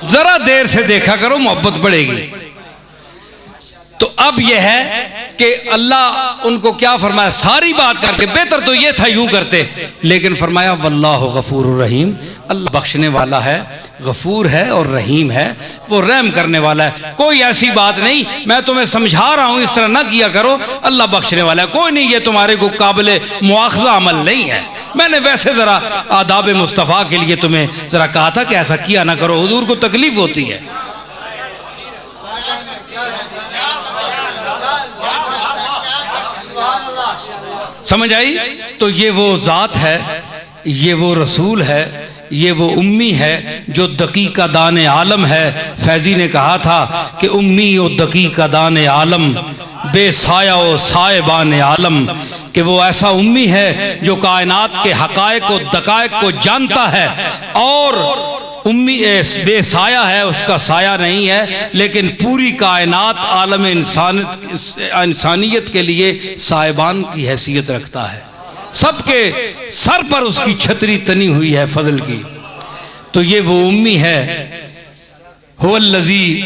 S1: जरा देर से देखा करो मोहब्बत बढ़ेगी। तो अब यह है कि अल्लाह उनको क्या फरमाया, सारी बात करके बेहतर तो यह था यूं करते, लेकिन फरमाया वल्लाहु गफूरुर रहीम। अल्लाह बख्शने वाला है, गफूर है और रहीम है, वो रहम करने वाला है। कोई ऐसी बात नहीं, मैं तुम्हें समझा रहा हूं इस तरह ना किया करो, अल्लाह बख्शने वाला है। कोई नहीं, ये तुम्हारे को काबिल मुआखजा अमल नहीं है। मैंने वैसे जरा आदाब मुस्तफ़ा के लिए तुम्हें जरा कहा था कि ऐसा किया ना करो, हुजूर को तकलीफ होती है। समझ आई? तो ये वो ज़ात है, ये वो रसूल है, ये वो उम्मी है जो दकीका दान आलम है। फैजी ने कहा था कि उम्मी ओ दकीका दान आलम बेसाया ओ साहिबान आलम, कि वो ऐसा उम्मी है जो कायनात के हकायक को दकायक को जानता है, और उम्मी बेसाया है, उसका साया नहीं है, लेकिन पूरी कायनात आलम इंसानियत के लिए साहिबान की हैसियत रखता है। सबके सर पर उसकी छतरी तनी हुई है फजल की। तो ये वो उम्मी है। हुवल्लज़ी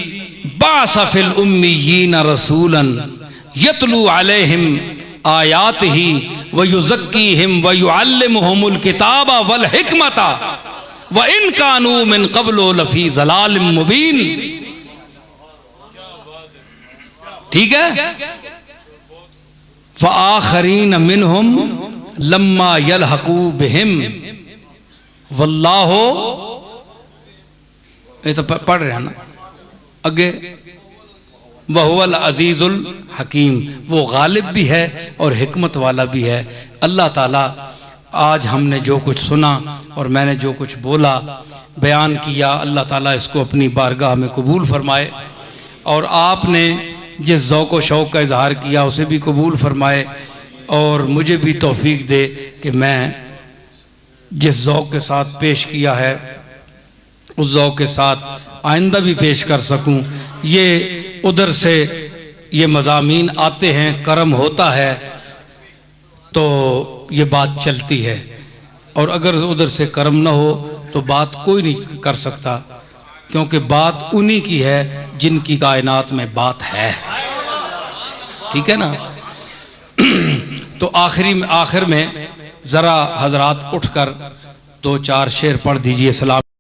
S1: बाअसा फिल उम्मिय्यीना रसूलन यतलू अलैहिम आयातिही व युज़क्कीहिम व युअल्लिमुहुमुल किताबा वल हिकमता व इन कानू मिन क़ब्लु लफ़ी ज़लालिम मुबीन। ठीक है। व आखरीन मिनहुम लम्मा यलहकू बिहिम वल्लाहु, ये तो पढ़ रहे हैं ना आगे, वहुवल अजीजुल हकीम, वो गालिब भी है और हिकमत वाला भी है। अल्लाह ताला आज हमने जो कुछ सुना और मैंने जो कुछ बोला बयान किया, अल्लाह ताला इसको अपनी बारगाह में कबूल फरमाए, और आपने जिस ज़ौक़ व शौक़ का इजहार किया उसे भी कबूल फरमाए, और मुझे भी तौफीक दे कि मैं जिस ज़ौक़ के साथ पेश किया है उस ज़ौक़ के साथ आइंदा भी पेश कर सकूं। ये उधर से ये मज़ामीन आते हैं, करम होता है तो ये बात चलती है, और अगर उधर से करम ना हो तो बात कोई नहीं कर सकता, क्योंकि बात उन्हीं की है जिनकी कायनात में बात है। ठीक है ना। तो आखिर में ज़रा हजरात उठकर 2-4 शेर पढ़ दीजिए। सलाम।